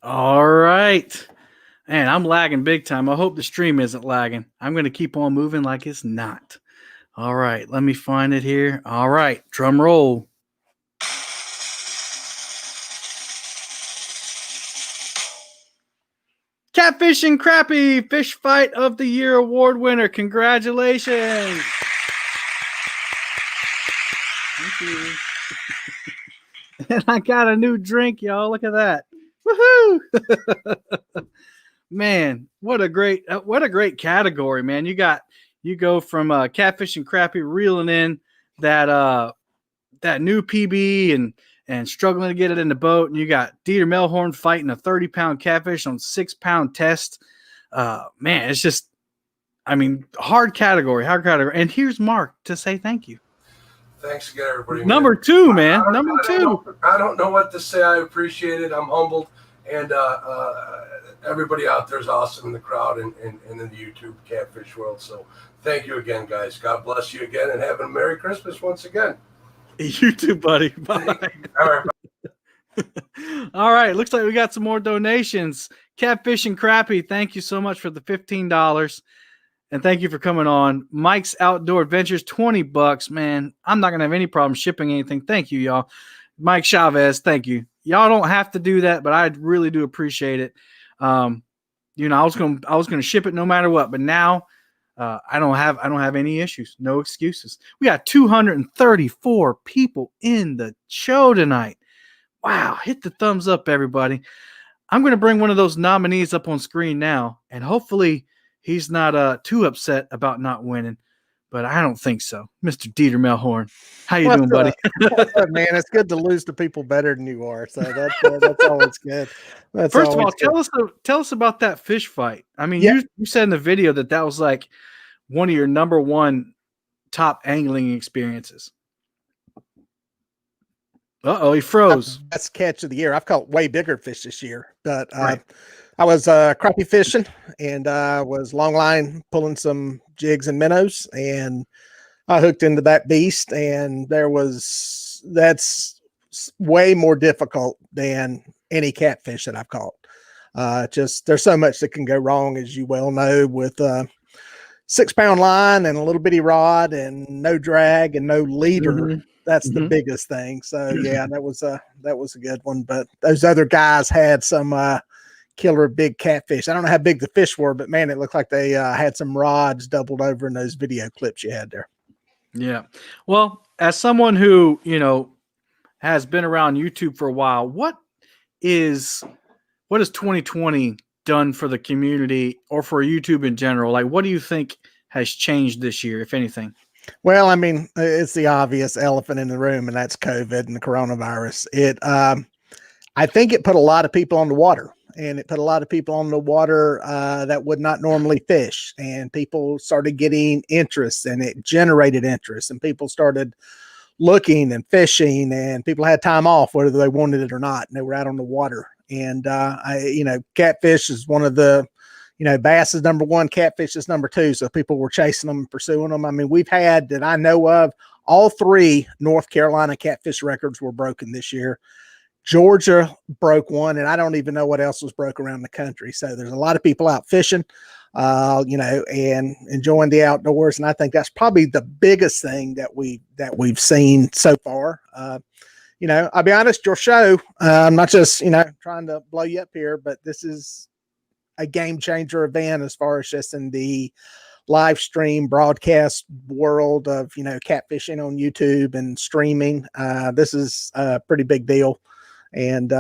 All right. Man, I'm lagging big time. I hope the stream isn't lagging. I'm going to keep on moving like it's not. All right. Let me find it here. All right. Drum roll. Catfishing Crappie Fish Fight of the Year award winner. Congratulations. Thank you. And I got a new drink, y'all. Look at that. Woohoo! Man, what a great category, man. You go from catfishing crappie, reeling in that that new PB and struggling to get it in the boat, and you got Dieter Melhorn fighting a 30-pound catfish on 6-pound test. Man, it's just, I mean, hard category. And here's Mark to say thank you. Thanks again, everybody. Number two, man. Number two. I don't know what to say. I appreciate it. I'm humbled. And everybody out there is awesome in the crowd and in the YouTube catfish world. So thank you again, guys. God bless you again, and have a Merry Christmas once again. You too, buddy. Bye. All right. All right. Looks like we got some more donations. Catfish and Crappie, thank you so much for the $15. And thank you for coming on. Mike's Outdoor Adventures, $20. Man, I'm not going to have any problem shipping anything. Thank you, y'all. Mike Chavez, thank you. Y'all don't have to do that, but I really do appreciate it. You know, I was gonna ship it no matter what, but now I don't have any issues, no excuses. We got 234 people in the show tonight. Wow, hit the thumbs up, everybody. I'm gonna bring one of those nominees up on screen now, and hopefully he's not too upset about not winning. But I don't think so. Mr. Dieter Melhorn, how you doing, buddy? Man, it's good to lose to people better than you are. So that's always good. First of all, tell us about that fish fight. I mean, you said in the video that was like one of your number one top angling experiences. Uh-oh, he froze. Best catch of the year. I've caught way bigger fish this year, but I was crappie fishing and was long line pulling some jigs and minnows, and I hooked into that beast, and that's way more difficult than any catfish that I've caught. Just there's so much that can go wrong, as you well know, with 6-pound line and a little bitty rod and no drag and no leader. Mm-hmm. That's the biggest thing. So yeah, that was a good one. But those other guys had some killer big catfish. I don't know how big the fish were, but man, it looked like they had some rods doubled over in those video clips you had there. Yeah. Well, as someone who, you know, has been around YouTube for a while, what has 2020 done for the community or for YouTube in general? Like, what do you think has changed this year, if anything? Well, I mean, it's the obvious elephant in the room, and that's COVID and the coronavirus. I think it put a lot of people on the water, and it put a lot of people on the water that would not normally fish, and people started getting interest, and it generated interest, and people started looking and fishing, and people had time off, whether they wanted it or not, and they were out on the water. And catfish is one of the, bass is number one, catfish is number two. So people were chasing them and pursuing them. I mean, we've had, that I know of, all 3 North Carolina catfish records were broken this year. Georgia broke one, and I don't even know what else was broke around the country. So there's a lot of people out fishing, and enjoying the outdoors. And I think that's probably the biggest thing that we've seen so far. I'll be honest, your show, I'm not just, trying to blow you up here, but this is a game changer event as far as just in the live stream broadcast world of, catfishing on YouTube and streaming. This is a pretty big deal. And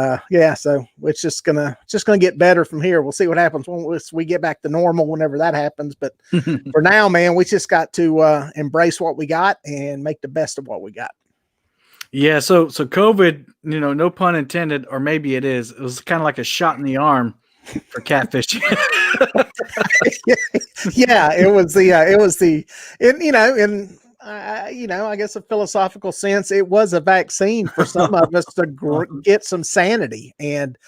so it's just gonna get better from here. We'll see what happens once we get back to normal, whenever that happens. But for now, man, we just got to embrace what we got and make the best of what we got. Yeah. So COVID, no pun intended, or maybe it is. It was kind of like a shot in the arm for catfishing. Yeah, it was I guess a philosophical sense, it was a vaccine for some of us to get some sanity. And,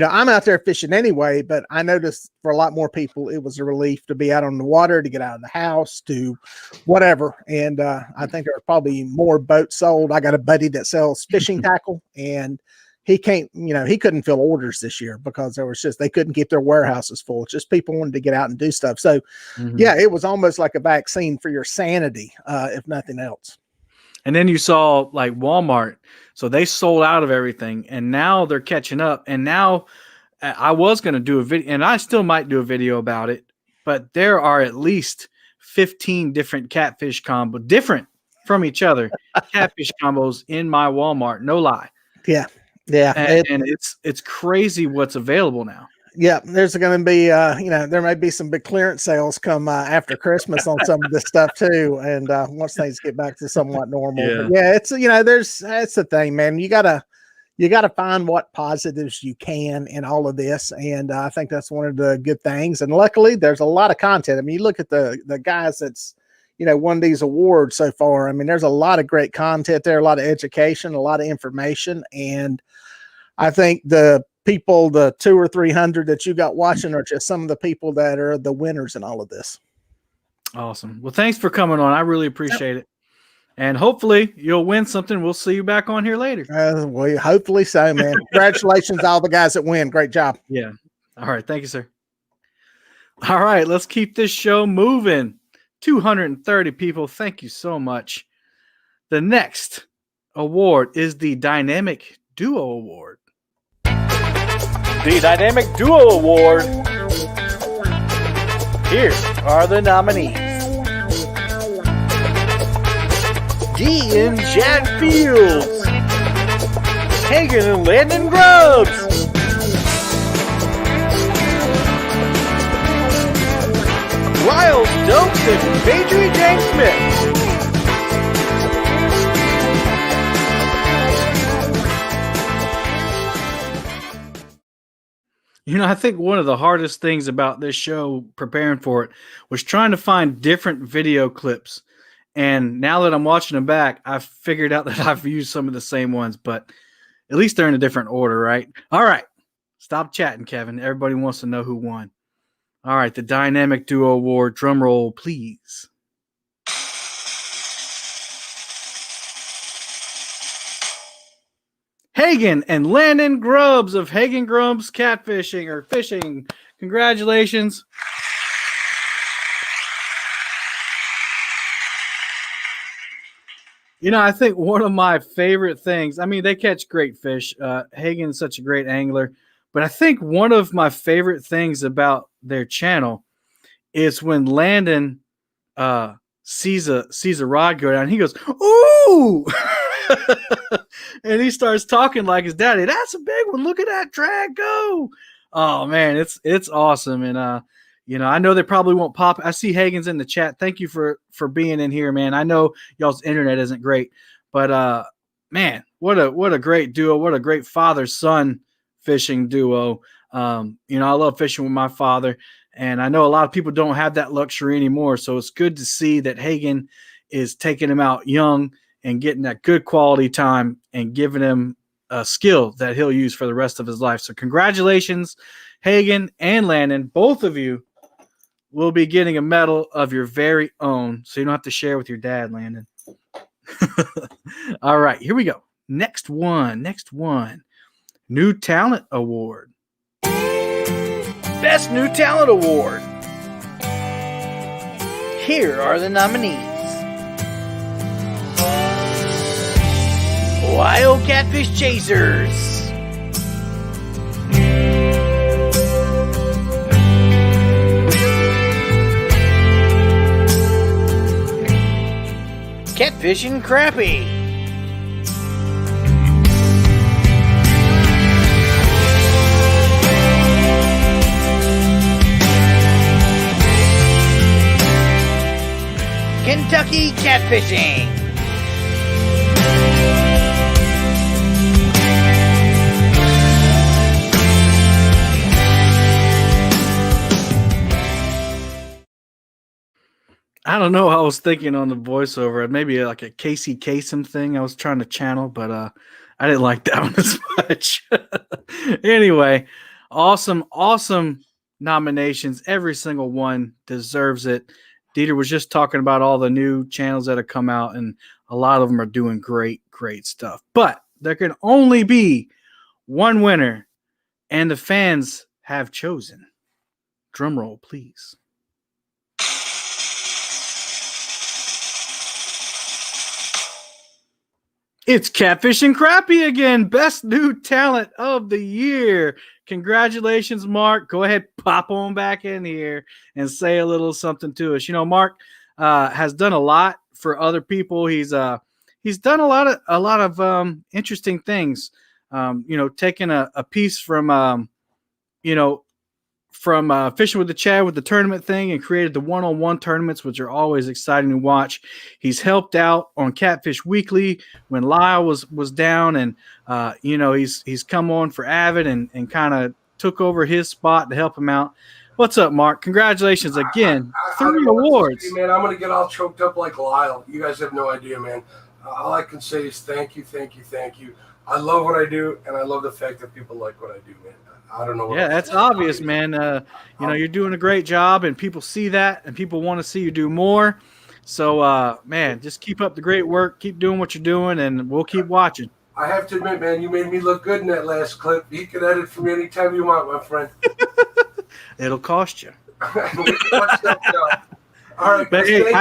I'm out there fishing anyway, but I noticed for a lot more people, it was a relief to be out on the water, to get out of the house, to whatever. And I think there are probably more boats sold. I got a buddy that sells fishing tackle, and he can't, he couldn't fill orders this year because they couldn't keep their warehouses full. It's just people wanted to get out and do stuff. So yeah, it was almost like a vaccine for your sanity, if nothing else. And then you saw like Walmart. So they sold out of everything and now they're catching up. And now I was going to do a video, and I still might do a video about it, but there are at least 15 different catfish combos, different from each other, catfish combos in my Walmart. No lie. Yeah. Yeah. And it's crazy what's available now. Yeah. There's going to be, there may be some big clearance sales come after Christmas on some of this stuff too. And once things get back to somewhat normal. Yeah. But yeah, it's, that's the thing, man. You gotta find what positives you can in all of this. And I think that's one of the good things. And luckily there's a lot of content. I mean, you look at the guys that's, won these awards so far. I mean, there's a lot of great content there, a lot of education, a lot of information. And I think the people, the 200 or 300 that you got watching are just some of the people that are the winners in all of this. Awesome. Well, thanks for coming on. I really appreciate it. And hopefully you'll win something. We'll see you back on here later. Well, hopefully so, man. Congratulations to all the guys that win. Great job. Yeah. All right. Thank you, sir. All right. Let's keep this show moving. 230 people. Thank you so much. The next award is the Dynamic Duo Award. The Dynamic Duo Award. Here are the nominees. D and Chad Fields, Hagen and Landon Grubbs, Lyle Stokes and Patriot James Smith. I think one of the hardest things about this show, preparing for it, was trying to find different video clips. And now that I'm watching them back, I've figured out that I've used some of the same ones, but at least they're in a different order, right? All right. Stop chatting, Kevin. Everybody wants to know who won. All right. The Dynamic Duo Award. Drum roll, please. Hagen and Landon Grubbs of Hagen Grubbs Catfishing or Fishing. Congratulations. I think one of my favorite things, I mean, they catch great fish. Hagen's such a great angler. But I think one of my favorite things about their channel is when Landon sees a rod go down. He goes, "Ooh!" And he starts talking like his daddy. That's a big one. Look at that drag go. Oh, man, it's awesome. And, I know they probably won't pop. I see Hagen's in the chat. Thank you for being in here, man. I know y'all's internet isn't great, but man, what a great duo. What a great father-son fishing duo. I love fishing with my father, and I know a lot of people don't have that luxury anymore. So it's good to see that Hagen is taking him out young and getting that good quality time and giving him a skill that he'll use for the rest of his life. So congratulations, Hagen and Landon. Both of you will be getting a medal of your very own, so you don't have to share with your dad, Landon. All right, here we go. Next one. New Talent Award. Best New Talent Award. Here are the nominees. Wild Catfish Chasers. Catfishing Crappie. Kentucky Catfishing. I don't know. I was thinking on the voiceover, maybe like a Casey Kasem thing I was trying to channel, but I didn't like that one as much. Anyway, awesome nominations. Every single one deserves it. Dieter was just talking about all the new channels that have come out, and a lot of them are doing great stuff. But there can only be one winner, and the fans have chosen. Drum roll, please. It's Catfish and Crappie again, best new talent of the year. Congratulations, Mark. Go ahead, pop on back in here and say a little something to us. You know, Mark has done a lot for other people. He's done a lot of interesting things. You know, taking a piece from Fishing with the Chad with the tournament thing and created the one-on-one tournaments, which are always exciting to watch. He's helped out on Catfish Weekly when Lyle was down, and he's come on for Avid and kind of took over his spot to help him out. What's up, Mark? Congratulations again. I don't 3 know what to awards. say, man. I'm going to get all choked up like Lyle. You guys have no idea, man. All I can say is thank you, thank you, thank you. I love what I do, and I love the fact that people like what I do, man. I don't know what that's obvious, man. You're doing a great job, and people see that, and people want to see you do more. So, man, just keep up the great work. Keep doing what you're doing, and we'll keep watching. I have to admit, man, you made me look good in that last clip. You can edit for me anytime you want, my friend. It'll cost you. All right, But hey,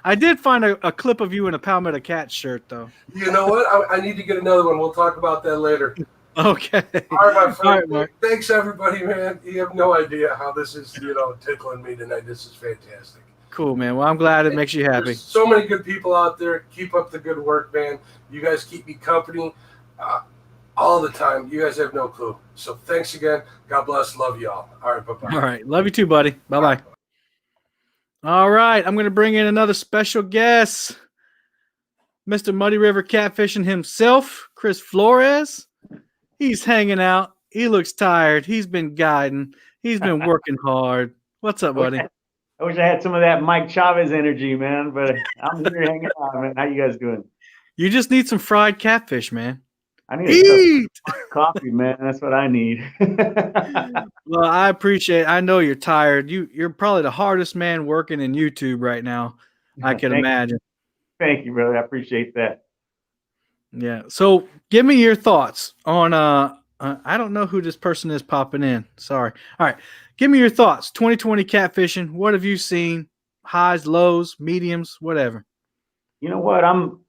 I did find a clip of you in a Palmetto Cat shirt, though. You know what? I need to get another one. We'll talk about that later. Okay. All right, my friend. All right, Mark. Thanks, everybody, man. You have no idea how this is, tickling me tonight. This is fantastic. Cool, man. Well, I'm glad it makes you happy. There's so many good people out there. Keep up the good work, man. You guys keep me company all the time. You guys have no clue. So thanks again. God bless. Love you all. All right, bye-bye. All right. Love you too, buddy. Bye-bye. All right. I'm going to bring in another special guest, Mr. Muddy River Catfishing himself, Chris Flores. He's hanging out. He looks tired. He's been guiding. He's been working hard. What's up, buddy? I wish I had some of that Mike Chavez energy, man, but I'm here hanging out, man. How you guys doing? You just need some fried catfish, man. I need coffee, man. That's what I need. Well, I appreciate it. I know you're tired. You're probably the hardest man working in YouTube right now. I can imagine. Thank you, brother. I appreciate that. Yeah. So give me your thoughts on I don't know who this person is popping in. Sorry. All right. Give me your thoughts. 2020 catfishing. What have you seen? Highs, lows, mediums, whatever. You know what? I'm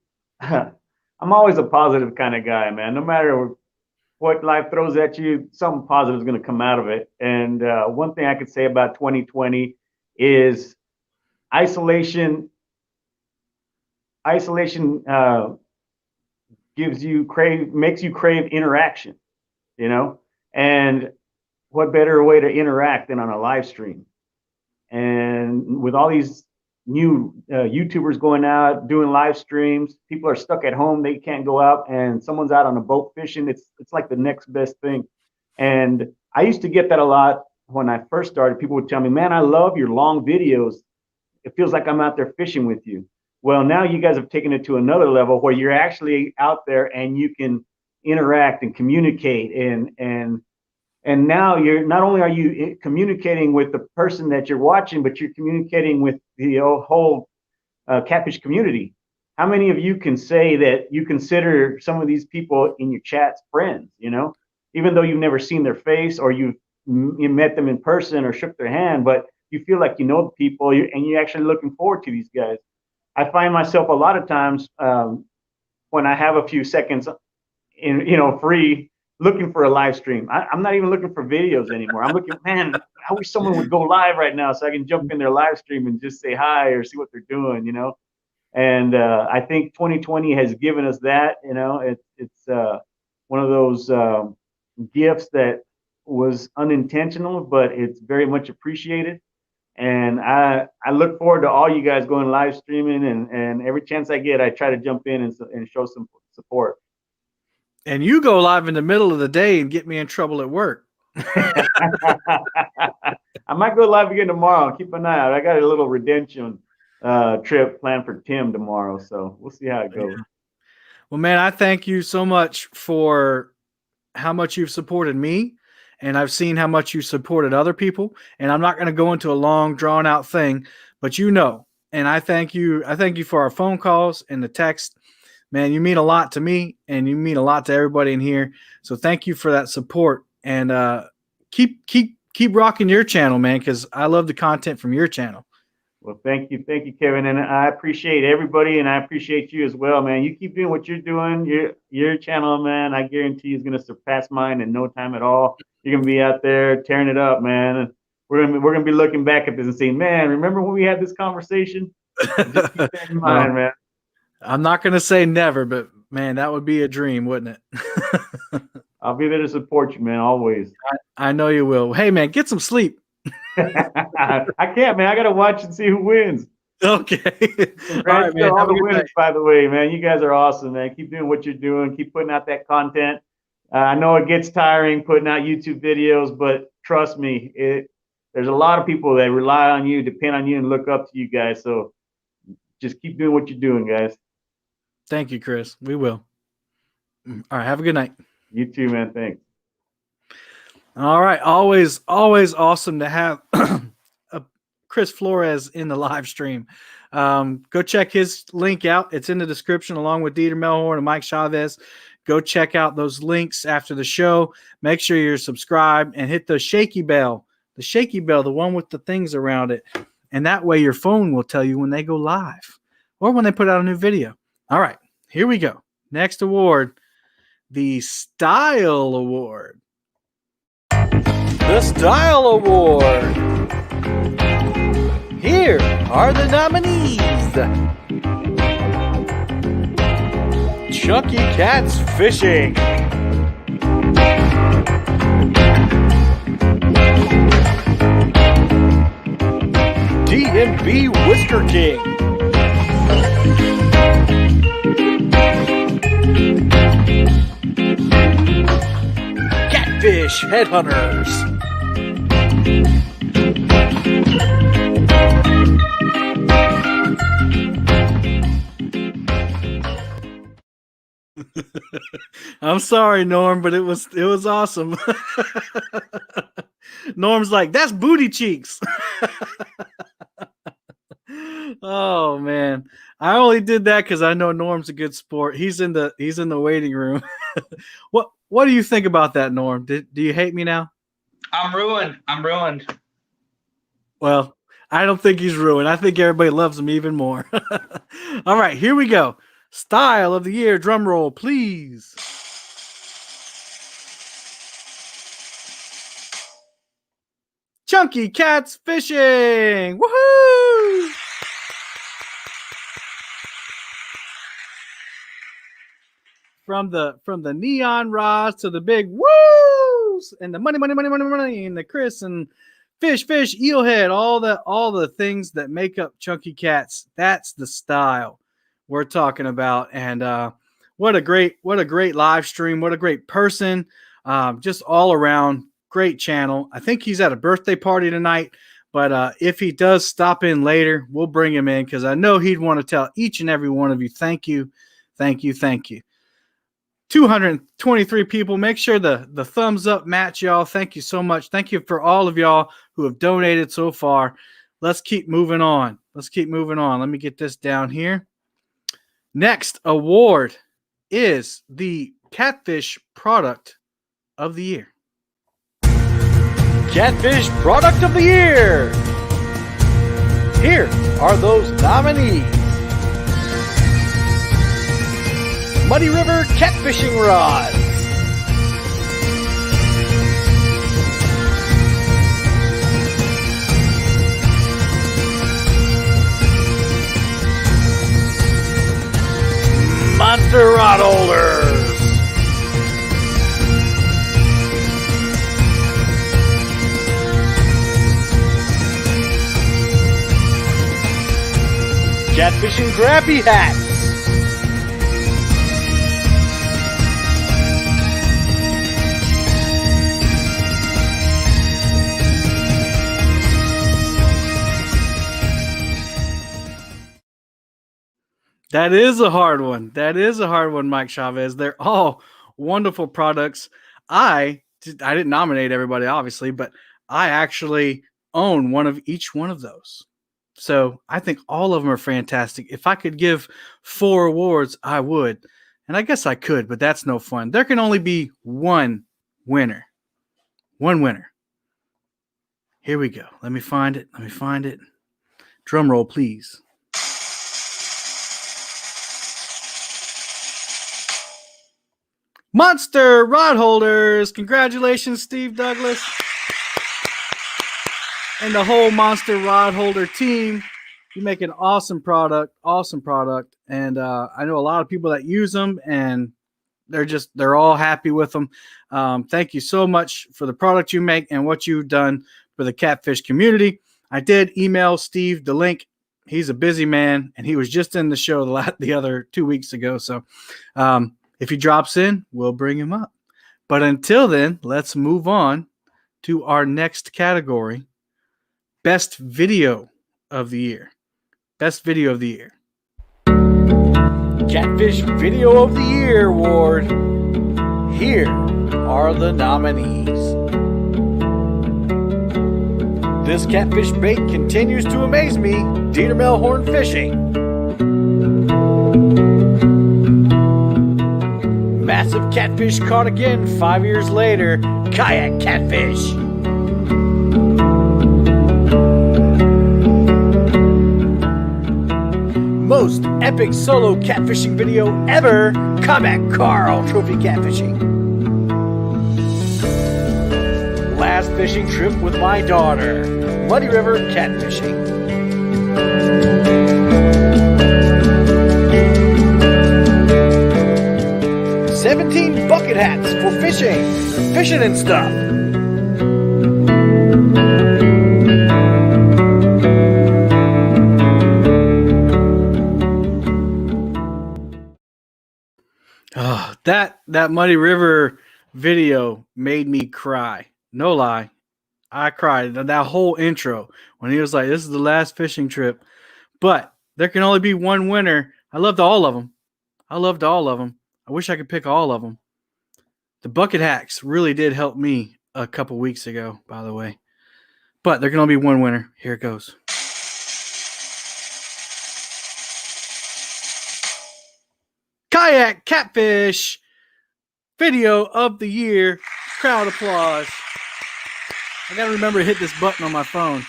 always a positive kind of guy, man. No matter what life throws at you, something positive is going to come out of it. And one thing I could say about 2020 is isolation makes you crave interaction, and what better way to interact than on a live stream? And with all these new YouTubers going out doing live streams, people are stuck at home, they can't go out, and someone's out on a boat fishing. It's like the next best thing. And I used to get that a lot when I first started. People would tell me, man, I love your long videos. It feels like I'm out there fishing with you. Well, now you guys have taken it to another level where you're actually out there and you can interact and communicate, and now you're not only are you communicating with the person that you're watching, but you're communicating with the whole catfish community. How many of you can say that you consider some of these people in your chats friends, even though you've never seen their face or you met them in person or shook their hand, but you feel like you know the people and you're actually looking forward to these guys. I find myself a lot of times when I have a few seconds free, looking for a live stream. I'm not even looking for videos anymore. I'm looking, man, I wish someone would go live right now so I can jump in their live stream and just say hi or see what they're doing, And I think 2020 has given us that. It's one of those gifts that was unintentional, but it's very much appreciated. And I look forward to all you guys going live streaming, and every chance I get, I try to jump in and show some support. And you go live in the middle of the day and get me in trouble at work. I might go live again tomorrow. Keep an eye out. I got a little redemption trip planned for Tim tomorrow, so we'll see how it goes. Yeah. Well, man, I thank you so much for how much you've supported me, and I've seen how much you supported other people. And I'm not going to go into a long, drawn-out thing, but and I thank you. I thank you for our phone calls and the text man, you mean a lot to me, and you mean a lot to everybody in here. So thank you for that support, and keep rocking your channel, man, because I love the content from your channel. Well, thank you, Kevin, and I appreciate everybody, and I appreciate you as well, man. You keep doing what you're doing. Your channel, man, I guarantee is going to surpass mine in no time at all. You're going to be out there tearing it up, man. We're gonna be looking back at this and saying, man, remember when we had this conversation? Just keep that in mind, man. I'm not going to say never, but man, that would be a dream, wouldn't it? I'll be there to support you, man, always. I know you will. Hey, man, get some sleep. I can't, man. I got to watch and see who wins. Okay. Congrats all right, man. To all the winners, by the way, man. You guys are awesome, man. Keep doing what you're doing. Keep putting out that content. I know it gets tiring putting out YouTube videos, but trust me, there's a lot of people that rely on you, depend on you, and look up to you guys. So just keep doing what you're doing, guys. Thank you, Chris. We will. All right. Have a good night. You too, man. Thanks. All right. Always awesome to have Chris Flores in the live stream. Go check his link out. It's in the description along with Dieter Melhorn and Mike Chavez. Go check out those links after the show. Make sure you're subscribed and hit the shaky bell. The shaky bell, the one with the things around it. And that way your phone will tell you when they go live or when they put out a new video. All right. Here we go. Next award, the Style Award. The Style Award. Here are the nominees. Chunky Cats Fishing. D&B Whisker King. Catfish Headhunters. I'm sorry, Norm, but it was awesome. Norm's like, that's booty cheeks. Oh man, I only did that because I know Norm's a good sport. He's in the waiting room. What do you think about that, Norm? Do you hate me now? I'm ruined. Well, I don't think he's ruined. I think everybody loves him even more. All right, here we go. Style of the year, drum roll, please. Chunky Cats Fishing. Woohoo! From the neon rods to the big woos and the money and the Chris and fish, eelhead, all the things that make up Chunky Cats. That's the style we're talking about. And what a great live stream. What a great person. Just all around great channel. I think he's at a birthday party tonight, but if he does stop in later, we'll bring him in because I know he'd want to tell each and every one of you, thank you. 223 people. Make sure the thumbs up match, y'all. Thank you so much. Thank you for all of y'all who have donated so far. Let's keep moving on. Let me get this down here. Next award is the Catfish Product of the Year. Catfish Product of the Year. Here are those nominees. Muddy River Catfishing Rods. Monster Rod Holders. Catfishing Crappie Hats. That is a hard one, Mike Chavez. They're all wonderful products. I didn't nominate everybody, obviously, but I actually own each one of those. So I think all of them are fantastic. If I could give 4 awards, I would. And I guess I could, but that's no fun. There can only be one winner. One winner. Here we go. Let me find it. Drum roll, please. Monster Rod Holders. Congratulations, Steve Douglas. And the whole Monster Rod Holder team. You make an awesome product. And I know a lot of people that use them, and they're all happy with them. Thank you so much for the product you make and what you've done for the catfish community. I did email Steve the link. He's a busy man, and he was just in the show the other 2 weeks ago. So if he drops in, we'll bring him up. But until then, let's move on to our next category, Best Video of the Year. Best Video of the Year. Catfish Video of the Year Award. Here are the nominees. This catfish bait continues to amaze me. Dieter Melhorn Fishing. Massive catfish caught again 5 years later. Kayak Catfish. Most epic solo catfishing video ever. Kayak Carl Trophy Catfishing. Last fishing trip with my daughter. Muddy River Catfishing. $17 bucket hats for fishing and stuff. Oh, that Muddy River video made me cry. No lie. I cried. That whole intro when he was like, this is the last fishing trip. But there can only be one winner. I loved all of them. I wish I could pick all of them. The bucket hacks really did help me a couple weeks ago, by the way. But there can only be one winner. Here it goes. Kayak Catfish Video of the Year. Crowd applause. I gotta remember to hit this button on my phone.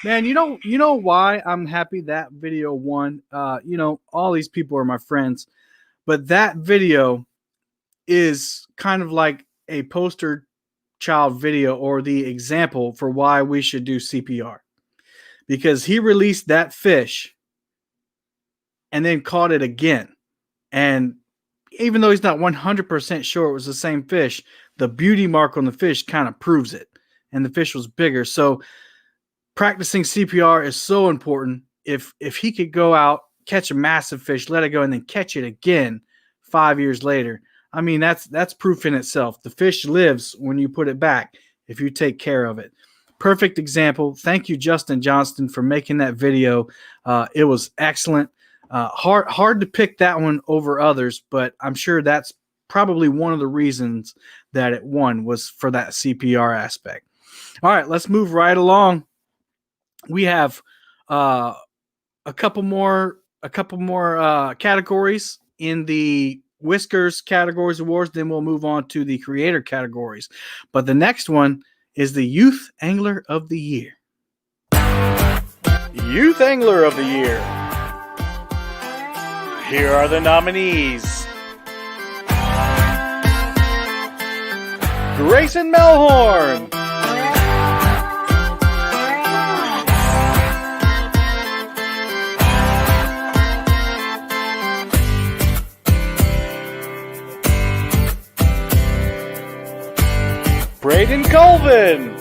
Man, you know why I'm happy that video won? All these people are my friends. But that video is kind of like a poster child video or the example for why we should do CPR. Because he released that fish and then caught it again. And even though he's not 100% sure it was the same fish, the beauty mark on the fish kind of proves it. And the fish was bigger. So practicing CPR is so important. If he could go out, catch a massive fish, let it go, and then catch it again 5 years later, I mean, that's proof in itself. The fish lives when you put it back if you take care of it. Perfect example. Thank you, Justin Johnston, for making that video. It was excellent. Hard to pick that one over others, but I'm sure that's probably one of the reasons that it won was for that CPR aspect. All right, let's move right along. We have a couple more categories in the Whiskers Categories Awards. Then we'll move on to the creator categories. But the next one is the Youth Angler of the Year. Youth Angler of the Year. Here are the nominees. Grayson Melhorn. Braden Colvin.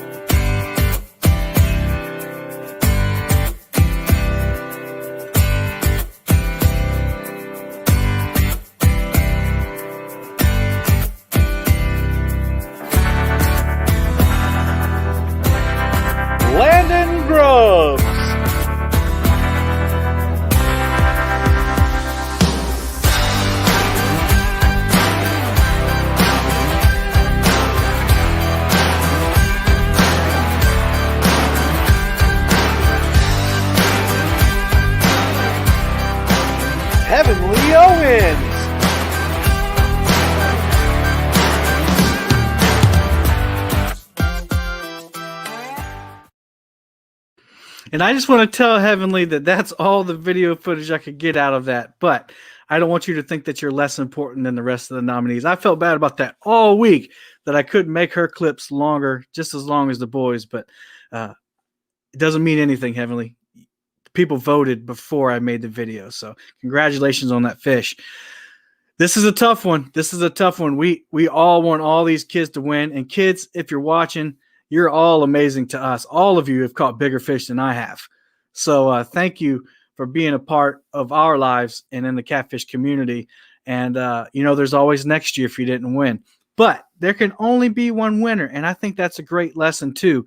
Landon Grubbs. And I just want to tell Heavenly that that's all the video footage I could get out of that. But I don't want you to think that you're less important than the rest of the nominees. I felt bad about that all week, that I couldn't make her clips longer, just as long as the boys. But it doesn't mean anything, Heavenly. People voted before I made the video. So congratulations on that fish. This is a tough one. This is a tough one. We all want all these kids to win. And kids, if you're watching, you're all amazing to us. All of you have caught bigger fish than I have. So thank you for being a part of our lives and in the catfish community. And, there's always next year if you didn't win. But there can only be one winner. And I think that's a great lesson, too.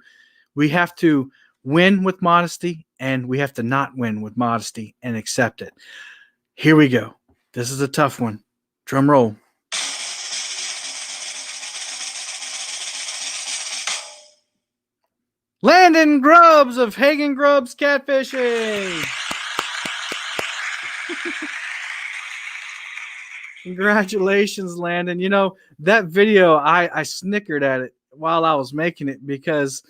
We have to win with modesty, and we have to not win with modesty and accept it. Here we go. This is a tough one. Drum roll. Landon Grubbs of Hagen Grubbs Catfishing. Congratulations, Landon. That video, I snickered at it while I was making it, because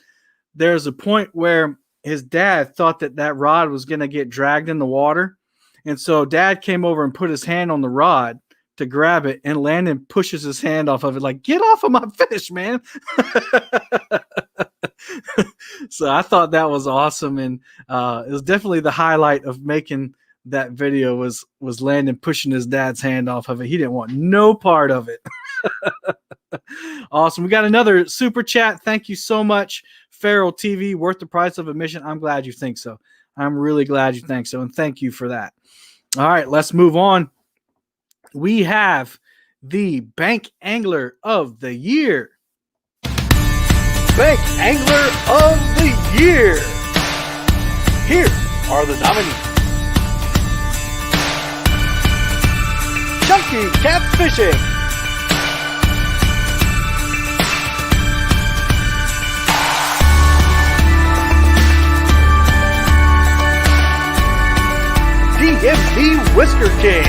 there's a point where his dad thought that rod was going to get dragged in the water. And so Dad came over and put his hand on the rod to grab it, and Landon pushes his hand off of it like, get off of my fish, man. So I thought that was awesome. And it was definitely the highlight of making that video was Landon pushing his dad's hand off of it. He didn't want no part of it. Awesome. We got another super chat. Thank you so much. Feral TV, worth the price of admission. I'm glad you think so. I'm really glad you think so. And thank you for that. All right, let's move on. We have the Bank Angler of the Year. Bank Angler of the Year. Here are the nominees. Chunky Catfishing. DMV Whisker King.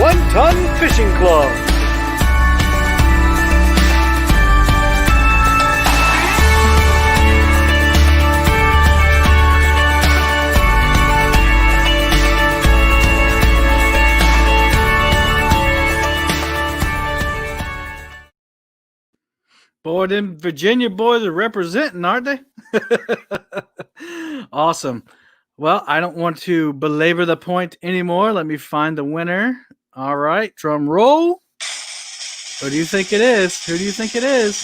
One Ton Fishing Club. Boy, them Virginia boys are representing, aren't they? Awesome. Well, I don't want to belabor the point anymore. Let me find the winner. All right, drum roll. Who do you think it is? Who do you think it is?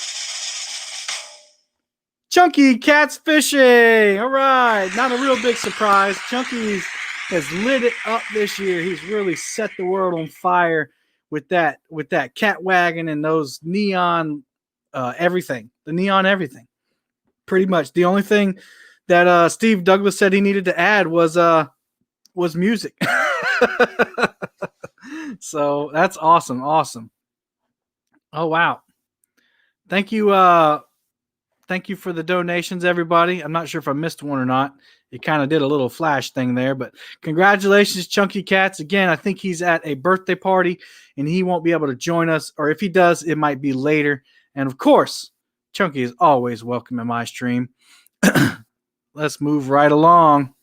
Chunky Catfishing. All right, not a real big surprise. Chunky has lit it up this year. He's really set the world on fire with that cat wagon and those neon everything. The neon everything. Pretty much. The only thing that Steve Douglas said he needed to add was music. So that's awesome. Awesome. Oh, wow. Thank you. Thank you for the donations, everybody. I'm not sure if I missed one or not. It kind of did a little flash thing there, but congratulations, Chunky Cats. Again, I think he's at a birthday party and he won't be able to join us, or if he does, it might be later. And of course, Chunky is always welcome in my stream. Let's move right along.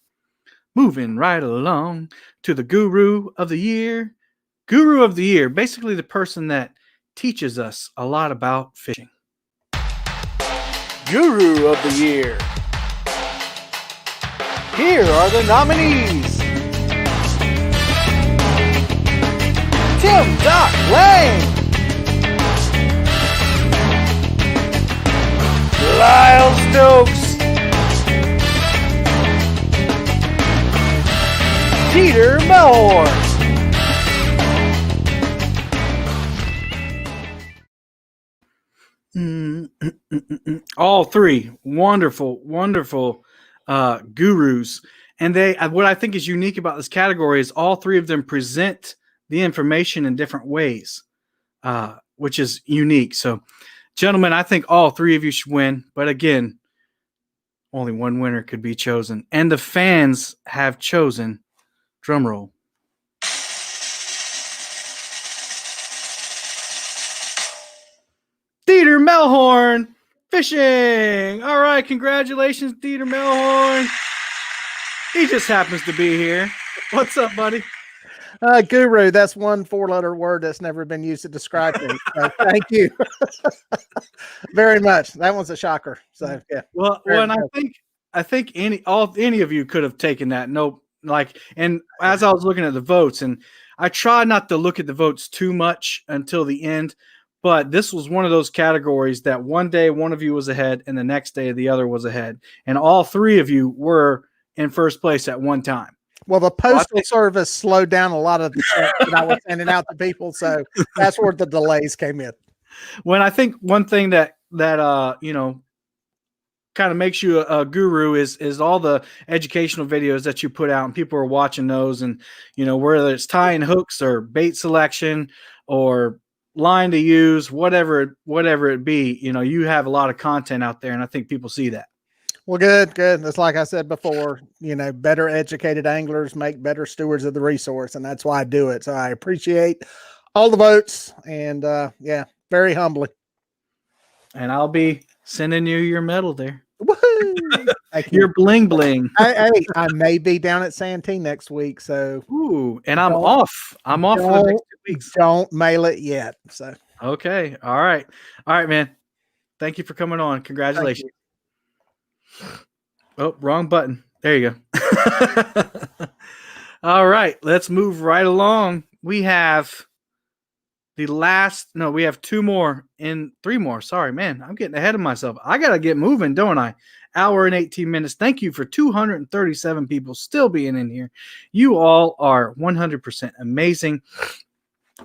Moving right along to the Guru of the Year. Guru of the Year, basically the person that teaches us a lot about fishing. Guru of the Year. Here are the nominees. Tim Doc Lang. Lyle Stokes. Peter Melhorn. All three wonderful gurus. And what I think is unique about this category is all three of them present the information in different ways, which is unique. So, gentlemen, I think all three of you should win. But again, only one winner could be chosen. And the fans have chosen, drum roll, Dieter Melhorn Fishing. All right, congratulations, Dieter Melhorn. He just happens to be here. What's up, buddy? Guru, that's one 4-letter word that's never been used to describe me. So thank you very much. That one's a shocker. So yeah. Well, and I think any of you could have taken that. No, like, and as I was looking at the votes, and I try not to look at the votes too much until the end, but this was one of those categories that one day one of you was ahead and the next day the other was ahead, and all three of you were in first place at one time. Well, the postal service slowed down a lot of the checks that I was sending out to people, so that's where the delays came in. When I think one thing that you know, kind of makes you a guru is all the educational videos that you put out, and people are watching those, and you know, whether it's tying hooks or bait selection or line to use, whatever it be, you know, you have a lot of content out there, and I think people see that. Well, good. It's like I said before, you know, better educated anglers make better stewards of the resource, and that's why I do it. So I appreciate all the votes, and yeah, very humbling. And I'll be sending you your medal there. Woohoo! Your bling bling. I may be down at Santee next week, so ooh, and I'm off. I'm off for the next 2 weeks. Don't mail it yet. So okay, all right, man. Thank you for coming on. Congratulations. Oh, wrong button. There you go. All right, let's move right along. We have we have three more. Sorry, man. I'm getting ahead of myself. I got to get moving, don't I? Hour and 18 minutes. Thank you for 237 people still being in here. You all are 100% amazing.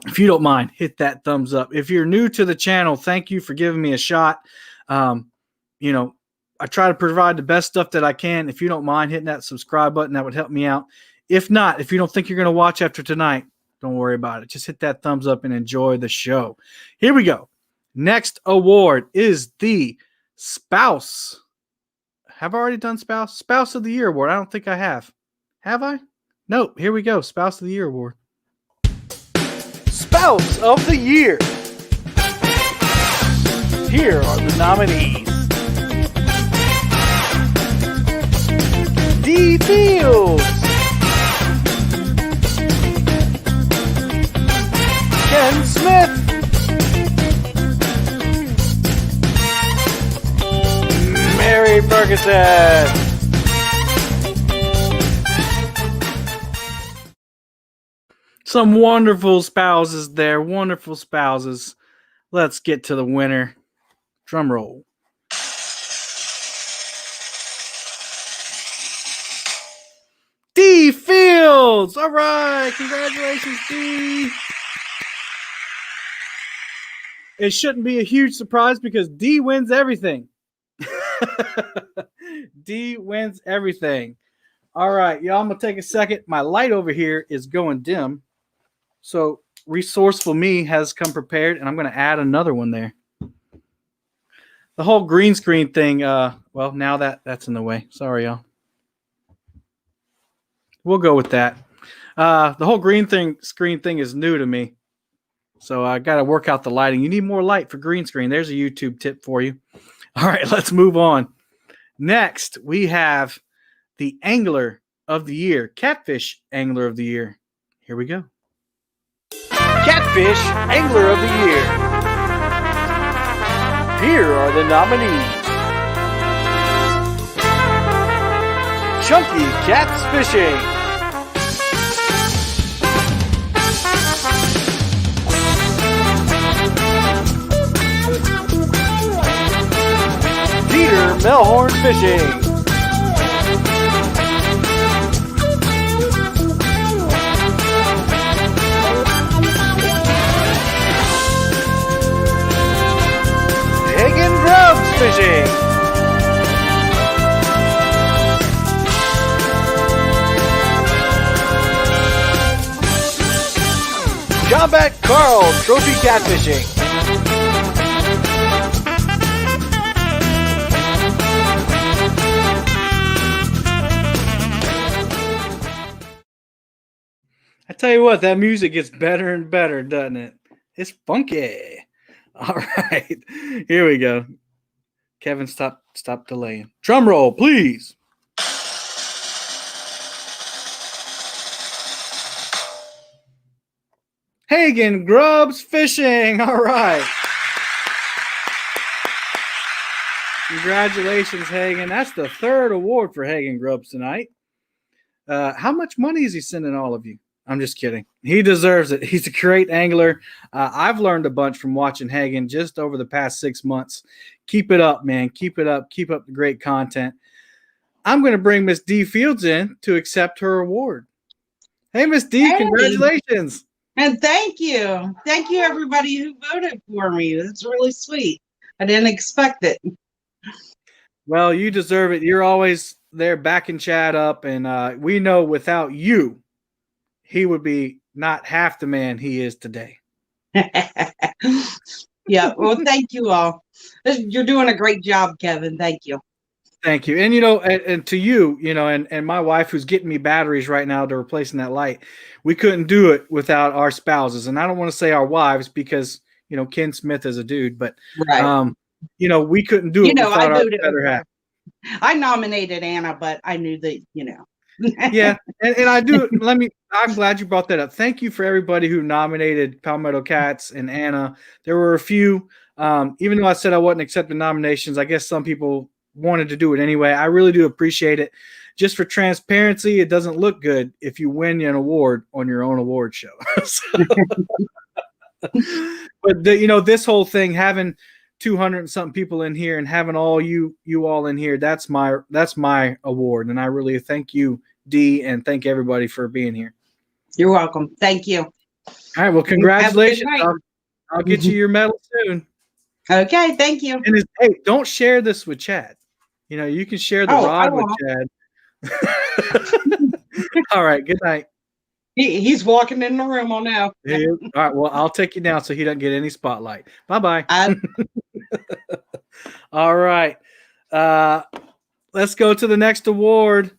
If you don't mind, hit that thumbs up. If you're new to the channel, thank you for giving me a shot. You know, I try to provide the best stuff that I can. If you don't mind hitting that subscribe button, that would help me out. If not, if you don't think you're going to watch after tonight, don't worry about it. Just hit that thumbs up and enjoy the show. Here we go. Next award is the Spouse. Have I already done Spouse? Spouse of the Year award. I don't think I have. Have I? Nope. Here we go. Spouse of the Year award. Spouse of the Year. Here are the nominees. D. Fields, Ken Smith, Mary Ferguson. Some wonderful spouses there. Wonderful spouses. Let's get to the winner. Drum roll. D. Fields. All right. Congratulations, D. It shouldn't be a huge surprise because D wins everything. D wins everything. All right, y'all. I'm going to take a second. My light over here is going dim. So resourceful me has come prepared, and I'm going to add another one there. The whole green screen thing, well, now that's in the way. Sorry, y'all. We'll go with that. The whole screen thing is new to me. So I got to work out the lighting. You need more light for green screen. There's a YouTube tip for you. All right, let's move on. Next, we have the Angler of the Year, Catfish Angler of the Year. Here we go. Catfish Angler of the Year. Here are the nominees. Chunky Cats Fishing. Dieter Melhorn Fishing. Hagen Grubbs Fishing. Combat Carl Trophy Catfishing. tell you what, that music gets better and better, doesn't it? It's funky. All right, here we go. Kevin, stop delaying. Drum roll, please. Hagen Grubs Fishing. All right. Congratulations, Hagen. That's the third award for Hagen Grubs tonight. How much money is he sending all of you? I'm just kidding. He deserves it. He's a great angler. I've learned a bunch from watching Hagen just over the past 6 months. Keep it up, man. Keep it up. Keep up the great content. I'm going to bring Miss D Fields in to accept her award. Hey, Miss D, Hey. congratulations. And thank you. Thank you, everybody who voted for me. That's really sweet. I didn't expect it. Well, you deserve it. You're always there backing Chad up, and we know without you, he would be not half the man he is today. Yeah. Well, thank you all. You're doing a great job, Kevin. Thank you. Thank you. And, and to you, and my wife who's getting me batteries right now to replacing that light, we couldn't do it without our spouses. And I don't want to say our wives because, Ken Smith is a dude, but, Right. we couldn't do it without I our voted. better half. I nominated Anna, but I knew that, Yeah. And I do. I'm glad you brought that up. Thank you for everybody who nominated Palmetto Cats and Anna. There were a few, even though I said I wasn't accepting nominations, I guess some people wanted to do it anyway. I really do appreciate it. Just for transparency, it doesn't look good if you win an award on your own award show. But this whole thing, having 200 and something people in here and having all you all in here, that's my award, and I really thank you, D, and thank everybody for being here. You're welcome. Thank you. All right, well, congratulations. Have a good night. I'll get you your medal soon. Okay, thank you. And hey, don't share this with Chad. You can share the rod with Chad. All right, good night. He's walking in the room. I'll know. Yeah. All right, well, I'll take you down so he doesn't get any spotlight. Bye-bye. All right. Let's go to the next award.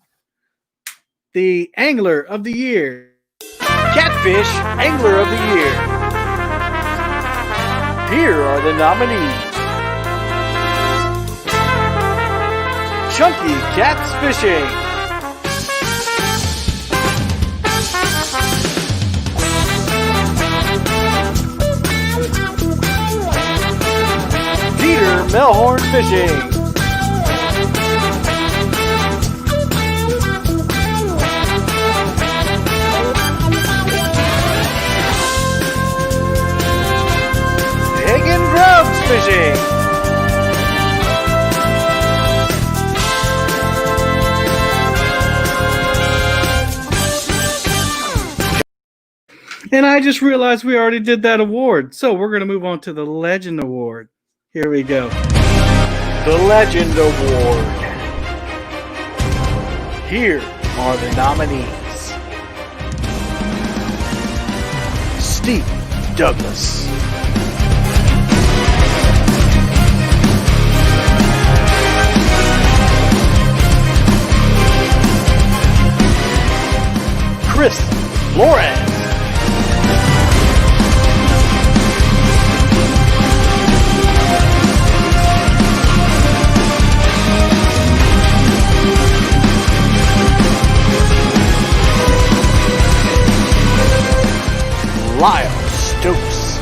The Angler of the Year. Catfish Angler of the Year. Here are the nominees. Chunky Cats Fishing. Peter Melhorn Fishing. Hagen Grubs Fishing. And I just realized we already did that award. So we're going to move on to the Legend Award. Here we go. The Legend Award. Here are the nominees. Steve Douglas. Chris Flores. Lyle Stokes.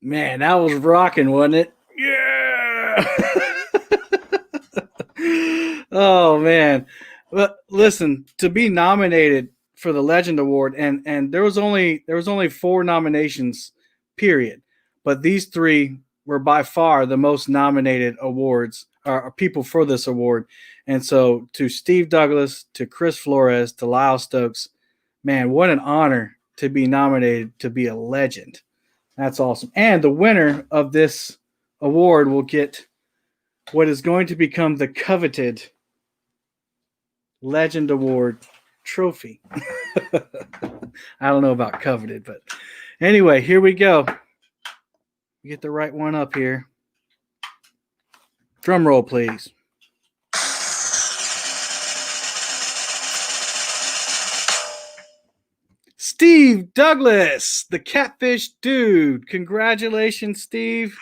Man, that was rocking, wasn't it? Yeah. Oh man. But listen, to be nominated for the Legend Award, and there was only 4 nominations, period. But these 3 were by far the most nominated awards or people for this award. And so to Steve Douglas, to Chris Flores, to Lyle Stokes, man, what an honor to be nominated to be a legend. That's awesome. And the winner of this award will get what is going to become the coveted Legend Award trophy. I don't know about coveted, but anyway, here we go. get the right one up here. Drum roll, please. Steve Douglas, the catfish dude. Congratulations, Steve.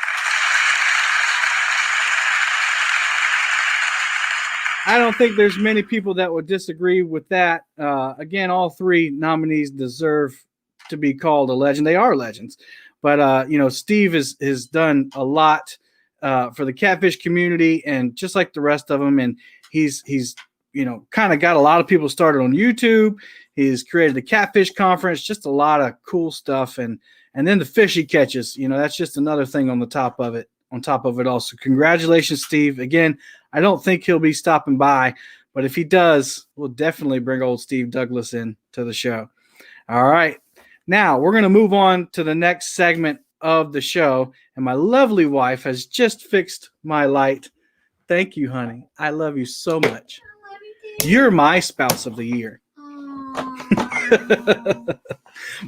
I don't think there's many people that would disagree with that. Again, all three nominees deserve to be called a legend. They are legends. But, Steve has done a lot for the catfish community, and just like the rest of them. And he's kind of got a lot of people started on YouTube. He's created the catfish conference, just a lot of cool stuff. And then the fish he catches, that's just another thing on top of it all. So congratulations, Steve. Again, I don't think he'll be stopping by, but if he does, we'll definitely bring old Steve Douglas in to the show. All right. Now we're going to move on to the next segment of the show. And my lovely wife has just fixed my light. Thank you, honey. I love you so much. You're my spouse of the year.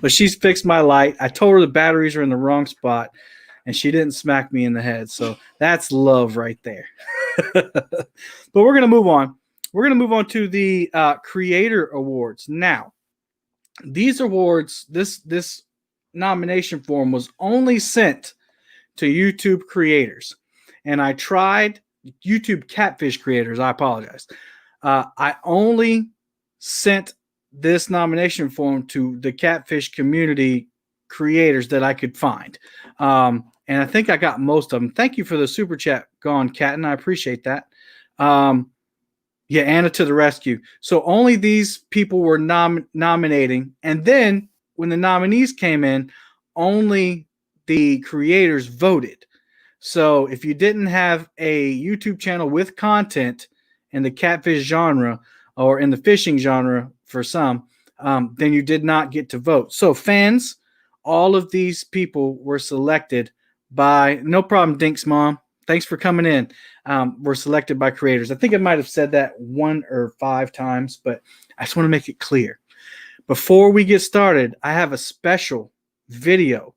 But she's fixed my light. I told her the batteries are in the wrong spot, and she didn't smack me in the head. So that's love right there. But we're going to move on. We're going to move on to the Creator Awards. Now, these awards, this nomination form was only sent to YouTube creators. And I tried YouTube catfish creators. I apologize. I only sent this nomination form to the catfish community creators that I could find. And I think I got most of them. Thank you for the super chat, Gone Catton. I appreciate that. Yeah, Anna to the rescue. So only these people were nominating. And then when the nominees came in, only the creators voted. So if you didn't have a YouTube channel with content in the catfish genre or in the fishing genre for some, then you did not get to vote. So fans, all of these people were selected by, no problem, Dink's mom. Thanks for coming in. Were selected by creators. I think I might have said that 1 or 5 times, but I just want to make it clear. Before we get started, I have a special video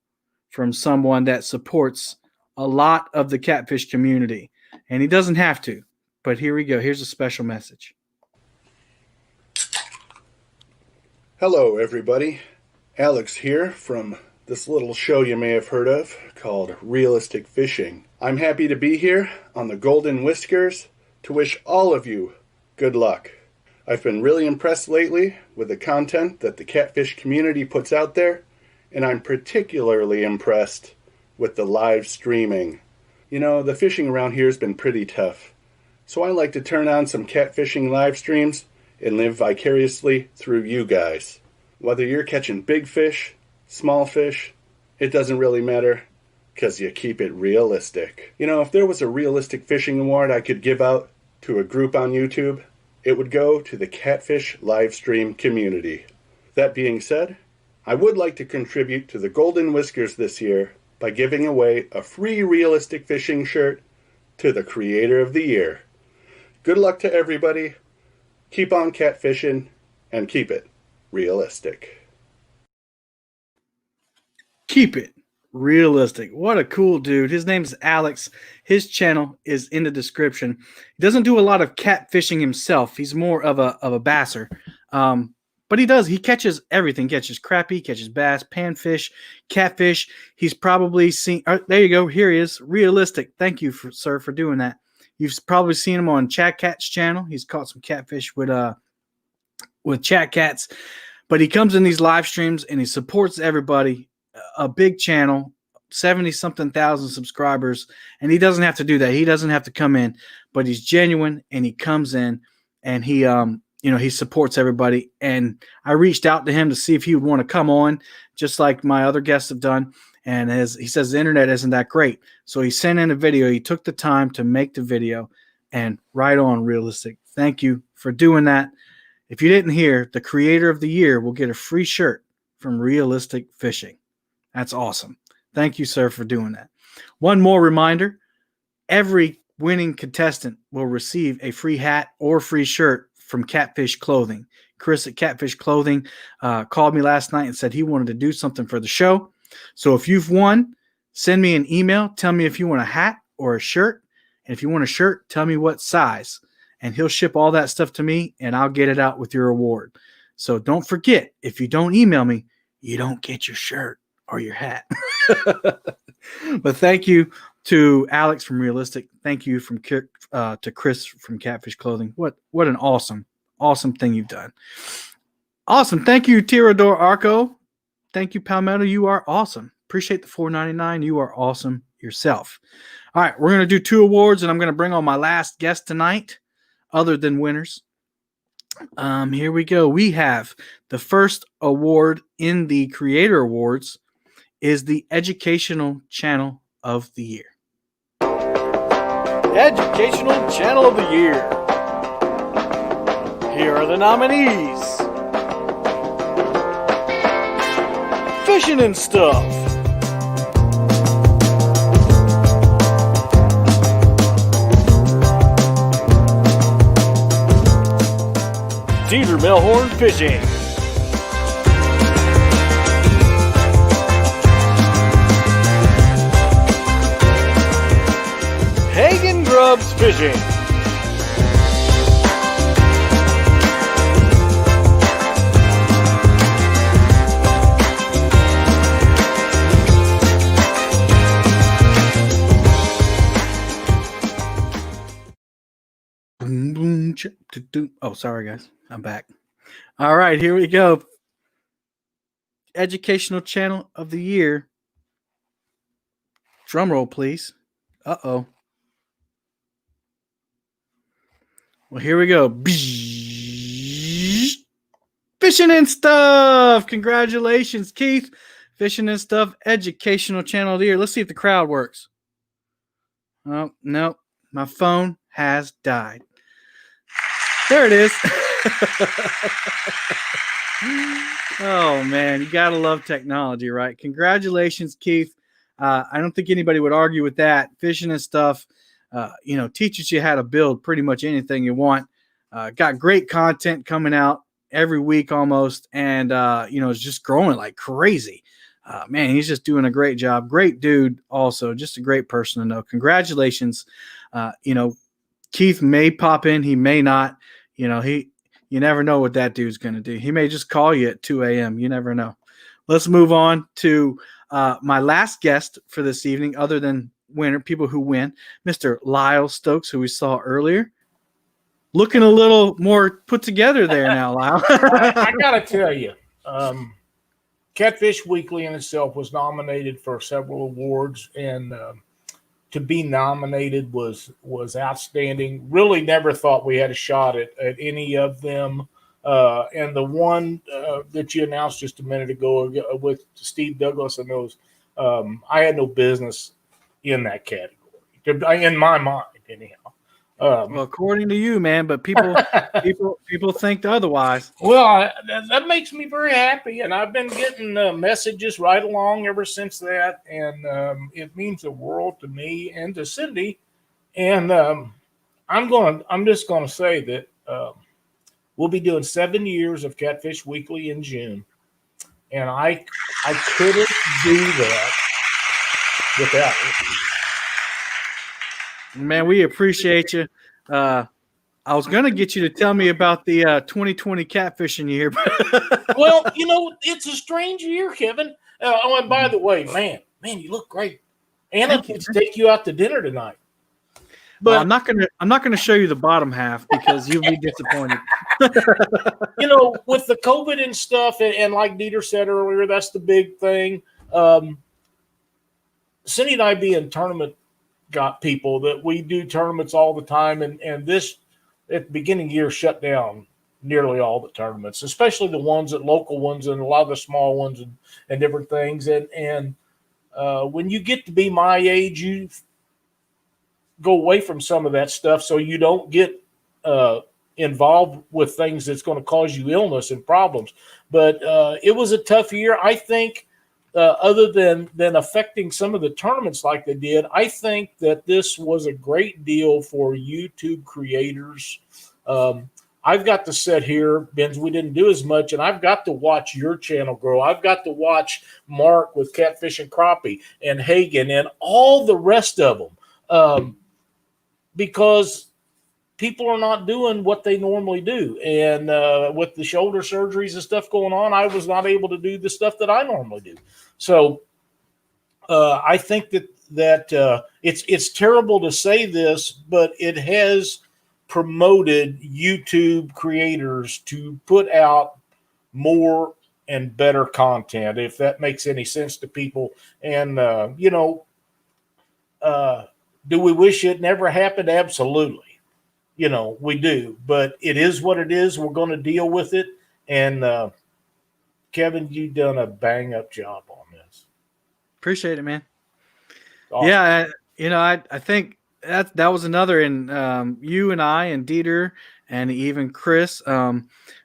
from someone that supports a lot of the catfish community. And he doesn't have to, but here we go. Here's a special message. Hello, everybody. Alex here from this little show you may have heard of called Realistic Fishing. I'm happy to be here on the Golden Whiskers to wish all of you good luck. I've been really impressed lately with the content that the catfish community puts out there, and I'm particularly impressed with the live streaming. The fishing around here has been pretty tough, so I like to turn on some catfishing live streams and live vicariously through you guys. Whether you're catching big fish, small fish, it doesn't really matter, because you keep it realistic. If there was a realistic fishing award I could give out to a group on YouTube, it would go to the catfish live stream community. That being said, I would like to contribute to the Golden Whiskers this year by giving away a free realistic fishing shirt to the Creator of the Year. Good luck to everybody. Keep on catfishing and keep it realistic. Keep it realistic. What a cool dude. His name's Alex. His channel is in the description. He doesn't do a lot of catfishing himself. He's more of a basser. But he does. He catches everything. Catches crappie, catches bass, panfish, catfish. He's probably seen. There you go. Here he is. Realistic. Thank you, sir, for doing that. You've probably seen him on Chat Cat's channel. He's caught some catfish with Chat Cats. But he comes in these live streams and he supports everybody. A big channel, 70-something thousand subscribers, and he doesn't have to do that. He doesn't have to come in, but he's genuine and he comes in and he he supports everybody. And I reached out to him to see if he would want to come on, just like my other guests have done. And as he says, the internet isn't that great. So he sent in a video. He took the time to make the video, and right on, realistic. Thank you for doing that. If you didn't hear, the Creator of the Year will get a free shirt from Realistic Fishing. That's awesome. Thank you, sir, for doing that. One more reminder, every winning contestant will receive a free hat or free shirt from Catfish Clothing. Chris at Catfish Clothing called me last night and said he wanted to do something for the show. So if you've won, Send me an email. Tell me if you want a hat or a shirt. And if you want a shirt, tell me what size. And he'll ship all that stuff to me, and I'll get it out with your award. So don't forget, if you don't email me, you don't get your shirt or your hat. But thank you to Alex from Realistic. Thank you to Chris from Catfish Clothing. What an awesome thing you've done. Awesome. Thank you, Tirador Arco. Thank you, Palmetto. You are awesome. Appreciate the $4.99. You are awesome yourself. All right, we're going to do 2 awards, and I'm going to bring on my last guest tonight, other than winners. Here we go. We have the first award in the Creator Awards is the Educational Channel of the Year. Educational Channel of the Year. Here are the nominees. Fishing and Stuff. Dieter Melhorn Fishing. Hagen Grubs Fishing. Boom, boom, oh, sorry, guys. I'm back. All right, here we go. Educational Channel of the Year. Drum roll, please. Uh-oh. Well, here we go. Fishing and Stuff. Congratulations, Keith. Fishing and Stuff, Educational Channel of the Year. Let's see if the crowd works. Oh, no. My phone has died. There it is. Oh, man. You got to love technology, right? Congratulations, Keith. I don't think anybody would argue with that. Fishing and Stuff, teaches you how to build pretty much anything you want. Got great content coming out every week almost, and, it's just growing like crazy. Man, he's just doing a great job. Great dude also. Just a great person to know. Congratulations. Keith may pop in. He may not. You never know what that dude's going to do. He may just call you at 2 a.m. You never know. Let's move on to my last guest for this evening, other than people who win, Mr. Lyle Stokes, who we saw earlier. Looking a little more put together there now, Lyle. I got to tell you, Catfish Weekly in itself was nominated for several awards, and to be nominated was outstanding. Really never thought we had a shot at any of them. And the one that you announced just a minute ago with Steve Douglas and those, I had no business in that category, in my mind, anyhow. Well, according to you, man, but people think otherwise. Well, that makes me very happy, and I've been getting messages right along ever since that, and it means the world to me and to Cindy. And I'm just gonna say that we'll be doing 7 years of Catfish Weekly in June, and I couldn't do that without it. Man, we appreciate you. I was going to get you to tell me about the 2020 catfishing year. Well, it's a strange year, Kevin. And by the way, man, you look great. Anna can take you out to dinner tonight. But well, I'm not gonna show you the bottom half because you'll be disappointed. With the COVID and stuff, and like Dieter said earlier, that's the big thing. Cindy and I being tournament got people that we do tournaments all the time, and this at the beginning of the year shut down nearly all the tournaments, especially the ones at local ones and a lot of the small ones and different things. And when you get to be my age, you go away from some of that stuff so you don't get involved with things that's going to cause you illness and problems. But it was a tough year. I think other than affecting some of the tournaments like they did, I think that this was a great deal for YouTube creators. I've got to sit here, Benz, we didn't do as much, and I've got to watch your channel grow. I've got to watch Mark with Catfish and Crappie and Hagen and all the rest of them, because people are not doing what they normally do. And with the shoulder surgeries and stuff going on, I was not able to do the stuff that I normally do. So I think that it's terrible to say this, but it has promoted YouTube creators to put out more and better content, if that makes any sense to people. And, do we wish it never happened? Absolutely. We do, but it is what it is. We're going to deal with it. And Kevin, you've done a bang up job on this. Appreciate it, man. Awesome. Yeah. I think that was another, and you and I and Dieter and even Chris,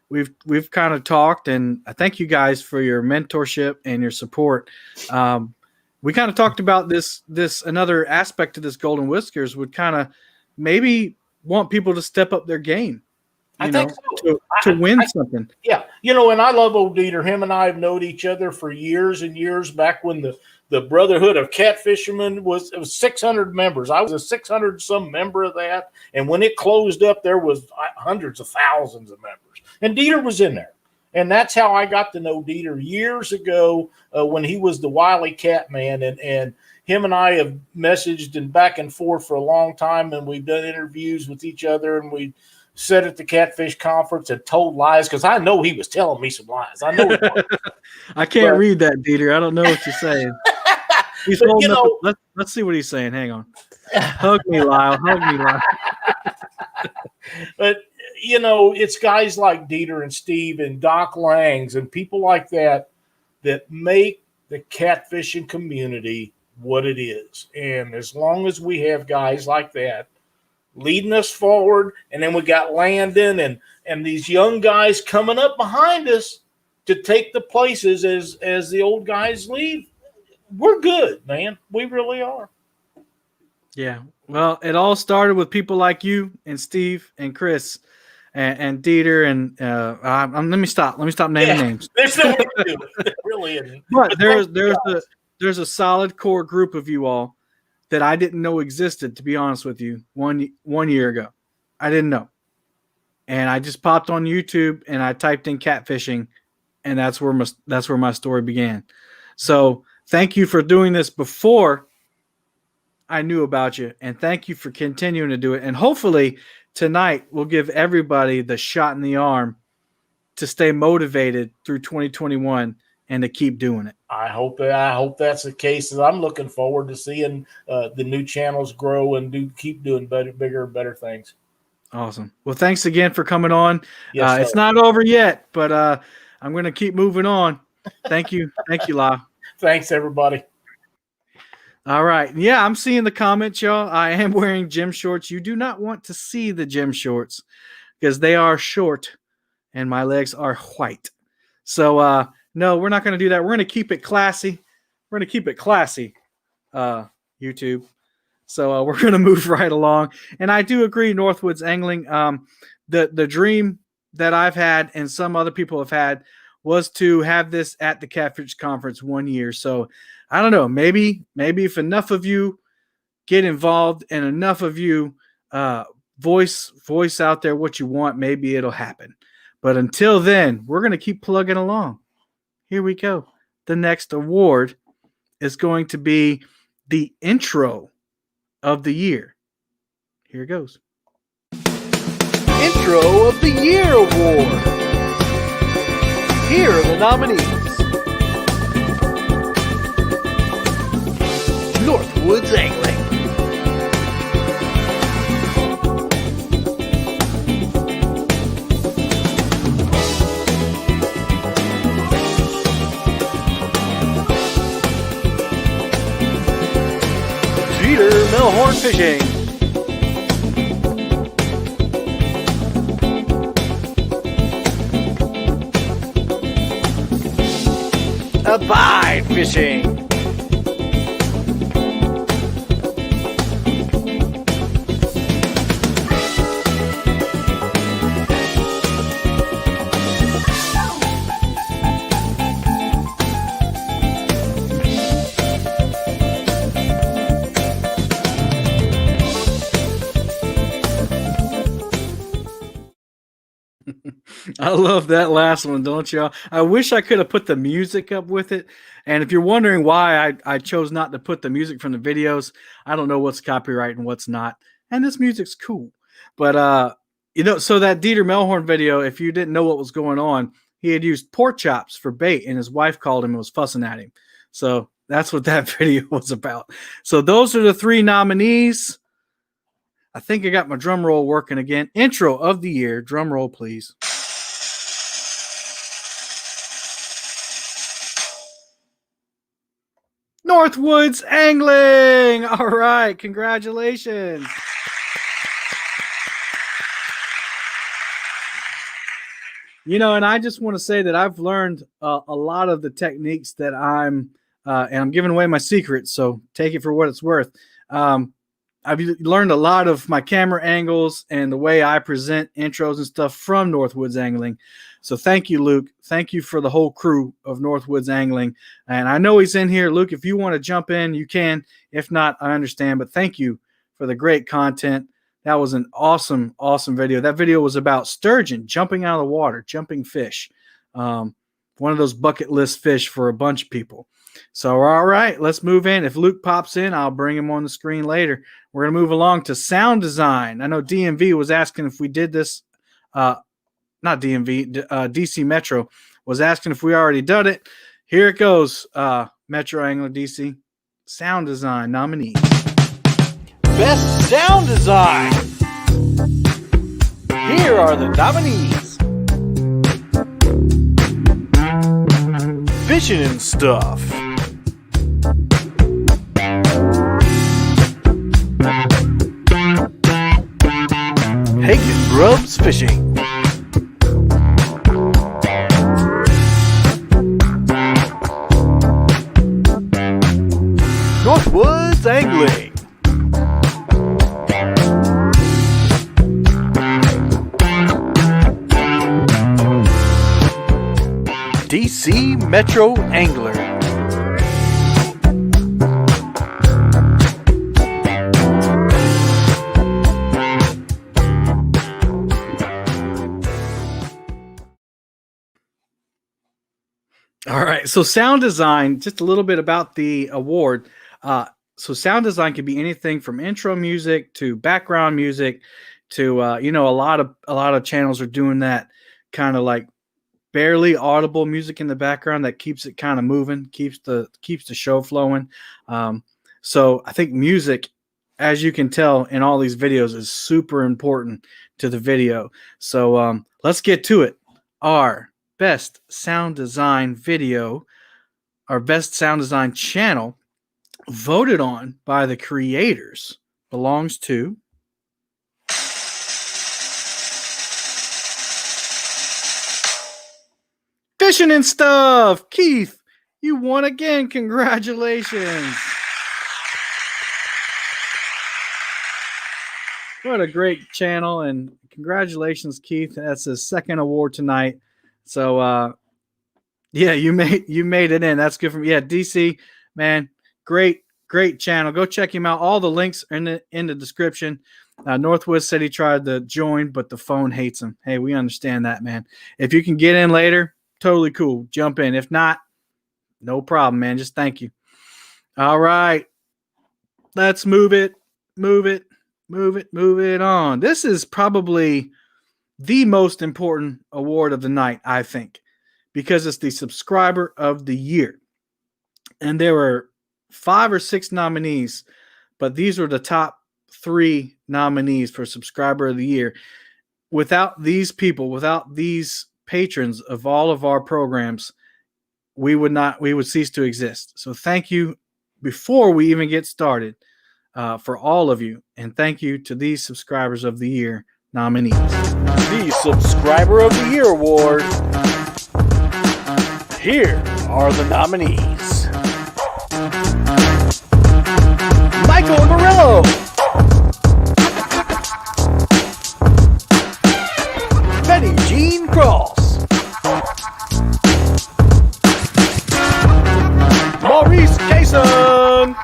we've kind of talked, and I thank you guys for your mentorship and your support. We kind of talked about this another aspect of this Golden Whiskers would kind of maybe want people to step up their game, I think so. to win something. Yeah. And I love old Dieter. Him and I have known each other for years and years, back when the Brotherhood of Catfishermen was 600 members. I was a 600 some member of that. And when it closed up, there was hundreds of thousands of members. And Dieter was in there. And that's how I got to know Dieter years ago, when he was the Wily Cat Man. And him and I have messaged and back and forth for a long time. And we've done interviews with each other. And we sat at the Catfish conference and told lies, because I know he was telling me some lies. I know. I can't read that, Dieter. I don't know what you're saying. He's holding up. Let's see what he's saying. Hang on. Hug me, Lyle. Hug me, Lyle. But, it's guys like Dieter and Steve and Doc Langs and people like that make the catfishing community what it is. And as long as we have guys like that leading us forward, and then we got Landon and these young guys coming up behind us to take the places as the old guys leave, we're good, man. We really are. Yeah. Well, it all started with people like you and Steve and Chris and Dieter and let me stop naming names. There's no way to do it. It really isn't. But there's a solid core group of you all that I didn't know existed, to be honest with you, one year ago. I didn't know. And I just popped on YouTube and I typed in catfishing, and that's where my story began. So thank you for doing this before I knew about you, and thank you for continuing to do it. And hopefully tonight we'll give everybody the shot in the arm to stay motivated through 2021 and to keep doing it. I hope that's the case. I'm looking forward to seeing the new channels grow and keep doing bigger and better things. Awesome. Well, thanks again for coming on. Yes, it's not over yet, but I'm going to keep moving on. Thank you. Thank you, La. Thanks, everybody. All right. Yeah, I'm seeing the comments, y'all. I am wearing gym shorts. You do not want to see the gym shorts because they are short and my legs are white. So, no, we're not going to do that. We're going to keep it classy. We're going to keep it classy, YouTube. So we're going to move right along. And I do agree, Northwoods Angling. The dream that I've had and some other people have had was to have this at the Catfish Conference one year. So I don't know, maybe if enough of you get involved and enough of you voice out there what you want, maybe it'll happen. But until then, we're going to keep plugging along. Here we go. The next award is going to be the intro of the year. Here it goes. Intro of the Year Award. Here are the nominees. Northwoods Angling. Peter Millhorn Fishing. Abide Fishing. I love that last one, don't you? I wish I could have put the music up with it. And if you're wondering why I chose not to put the music from the videos, I don't know what's copyright and what's not. And this music's cool. But, so that Dieter Melhorn video, if you didn't know what was going on, he had used pork chops for bait, and his wife called him and was fussing at him. So that's what that video was about. So those are the 3 nominees. I think I got my drum roll working again. Intro of the year. Drum roll, please. Northwoods Angling. All right. Congratulations. And I just want to say that I've learned a lot of the techniques that and I'm giving away my secrets, so take it for what it's worth. I've learned a lot of my camera angles and the way I present intros and stuff from Northwoods Angling. So thank you, Luke. Thank you for the whole crew of Northwoods Angling. And I know he's in here. Luke, if you want to jump in, you can. If not, I understand. But thank you for the great content. That was an awesome, awesome video. That video was about sturgeon jumping out of the water, jumping fish. One of those bucket list fish for a bunch of people. So, all right, let's move in. If Luke pops in, I'll bring him on the screen later. We're going to move along to sound design. I know DMV was asking if we did this. Not DMV, DC Metro was asking if we already done it. Here it goes, Metro Angler DC. Sound design nominees. Best sound design. Here are the nominees. Fishing and Stuff. Hagen Grubs Fishing. Northwoods Angling. DC Metro Angler. All right, so sound design, just a little bit about the award. So sound design could be anything from intro music to background music to a lot of channels are doing that kind of like barely audible music in the background that keeps it kind of moving, keeps the show flowing. So I think music, as you can tell in all these videos, is super important to the video. So let's get to it. Our best sound design video, our best sound design channel, voted on by the creators, belongs to Fishing and Stuff. Keith, you won again. Congratulations. What a great channel, and congratulations, Keith. That's his second award tonight. So yeah, you made it in. That's good from DC, man. Great channel. Go check him out. All the links are in the description. Northwest said he tried to join, but the phone hates him. Hey, we understand that, man. If you can get in later, totally cool. Jump in. If not, no problem, man. Just thank you. All right. Let's move it on. This is probably the most important award of the night, I think, because it's the subscriber of the year. And there were 5 or 6 nominees, but these were the top 3 nominees for subscriber of the year. Without these people, without these patrons of all of our programs, we would cease to exist. So thank you before we even get started for all of you. And thank you to these subscribers of the year nominees. The Subscriber of the Year Award. Here are the nominees. Michael Murillo. Betty Jean Cross. Maurice Kaysen.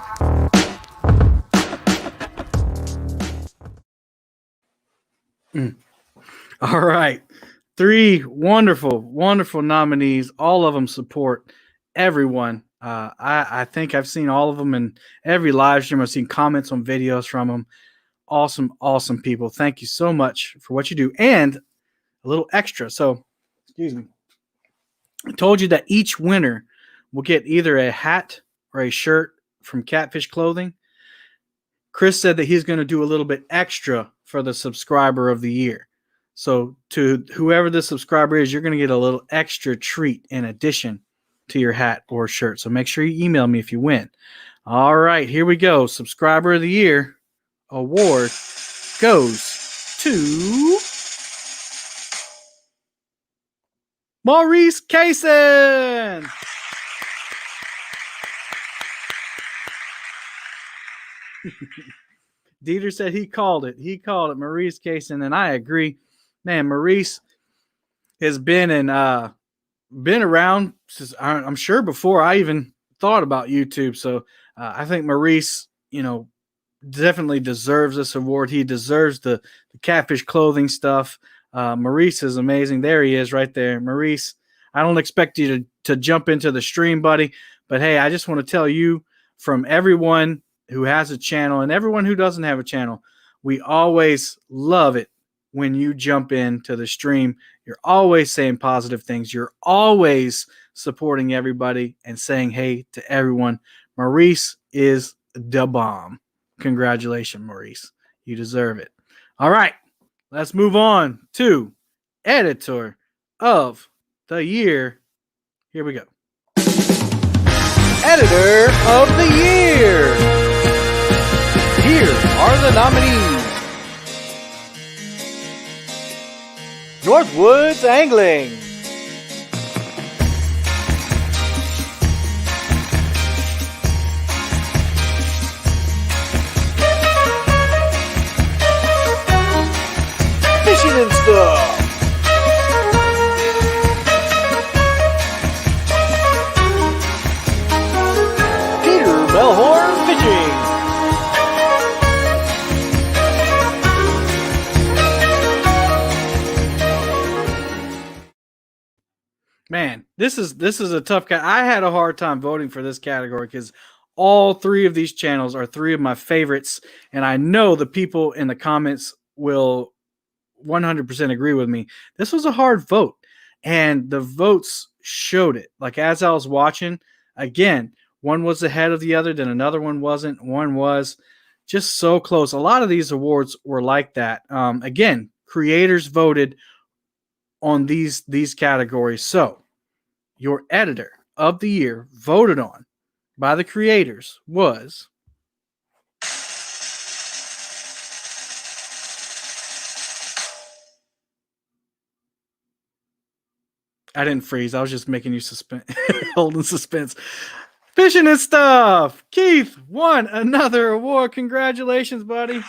All right. 3 wonderful, wonderful nominees. All of them support everyone. I think I've seen all of them in every live stream. I've seen comments on videos from them. Awesome, awesome people. Thank you so much for what you do. And a little extra. So, excuse me. I told you that each winner will get either a hat or a shirt from Catfish Clothing. Chris said that he's going to do a little bit extra for the subscriber of the year. So to whoever the subscriber is, you're going to get a little extra treat in addition to your hat or shirt. So make sure you email me if you win. All right, here we go. Subscriber of the Year award goes to Maurice Kaysen. Dieter said he called it. He called it Maurice Kaysen, and I agree. Man, Maurice has been around since, I'm sure, before I even thought about YouTube. So I think Maurice, definitely deserves this award. He deserves the Catfish Clothing stuff. Maurice is amazing. There he is right there. Maurice, I don't expect you to jump into the stream, buddy. But, hey, I just want to tell you, from everyone who has a channel and everyone who doesn't have a channel, we always love it when you jump into the stream. You're always saying positive things. You're always supporting everybody and saying hey to everyone. Maurice is the bomb. Congratulations, Maurice. You deserve it. All right, let's move on to Editor of the Year. Here we go. Editor of the Year. Here are the nominees. Northwoods Angling. Fishing and Stuff. Peter Melhorn Fishing. Man, this is a tough guy. I had a hard time voting for this category because all 3 of these channels are 3 of my favorites, and I know the people in the comments will 100% agree with me. This was a hard vote, and the votes showed it. Like, as I was watching, again, one was ahead of the other, then another one wasn't. One was just so close. A lot of these awards were like that. Again, creators voted on these categories. So your Editor of the Year, voted on by the creators, was I didn't freeze. I was just making you holding suspense. Fishing and Stuff. Keith won another award. Congratulations, buddy.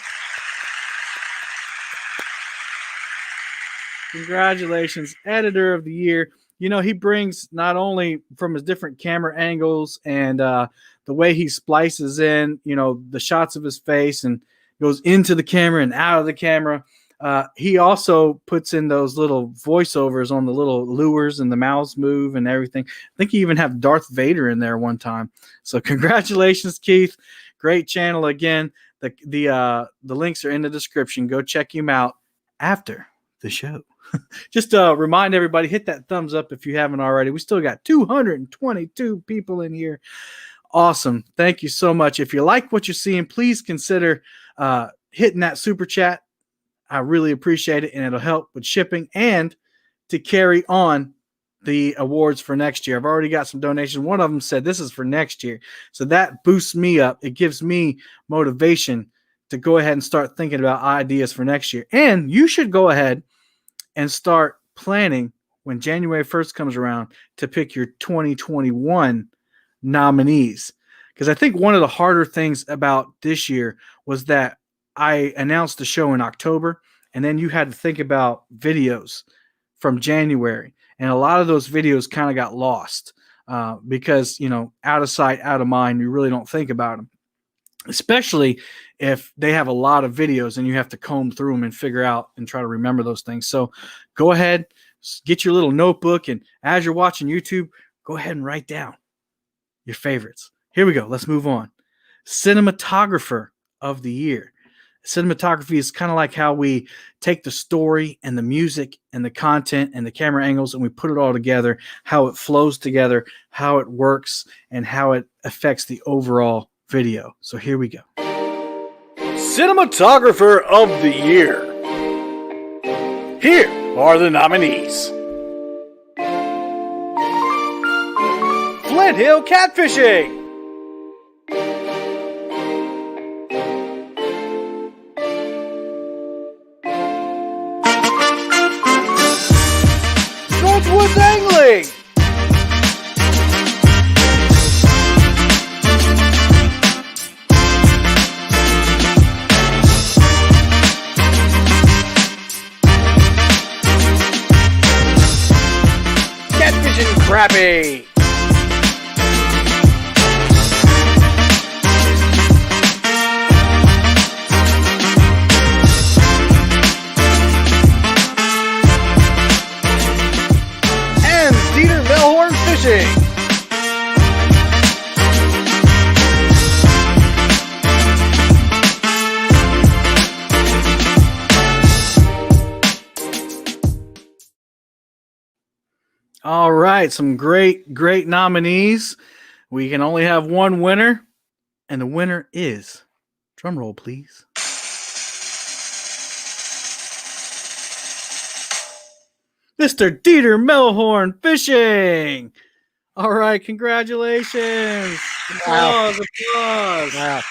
Congratulations, Editor of the Year. He brings, not only from his different camera angles and the way he splices in, the shots of his face and goes into the camera and out of the camera. He also puts in those little voiceovers on the little lures and the mouths move and everything. I think he even have Darth Vader in there one time. So congratulations, Keith. Great channel again. The links are in the description. Go check him out after the show. Just remind everybody, hit that thumbs up if you haven't already. We still got 222 people in here. Awesome. Thank you so much. If you like what you're seeing, please consider hitting that super chat. I really appreciate it, and it'll help with shipping and to carry on the awards for next year. I've already got some donations. One of them said this is for next year. So that boosts me up. It gives me motivation to go ahead and start thinking about ideas for next year. And you should go ahead and start planning when January 1st comes around to pick your 2021 nominees. Because I think one of the harder things about this year was that I announced the show in October, and then you had to think about videos from January. And a lot of those videos kind of got lost because, out of sight, out of mind, you really don't think about them. Especially if they have a lot of videos and you have to comb through them and figure out and try to remember those things. So go ahead, get your little notebook, and as you're watching YouTube, go ahead and write down your favorites. Here we go. Let's move on. Cinematographer of the year. Cinematography is kind of like how we take the story and the music and the content and the camera angles and we put it all together, how it flows together, how it works, and how it affects the overall video. So here we go. Cinematographer of the year. Here are the nominees. Flint Hill Catfishing. Northwoods Angling. Catfishing Crappie. Fishing. All right, some great nominees. We can only have one winner, and the winner is, drum roll please, Mr. Dieter Melhorn Fishing. All right, congratulations. Applause. Wow.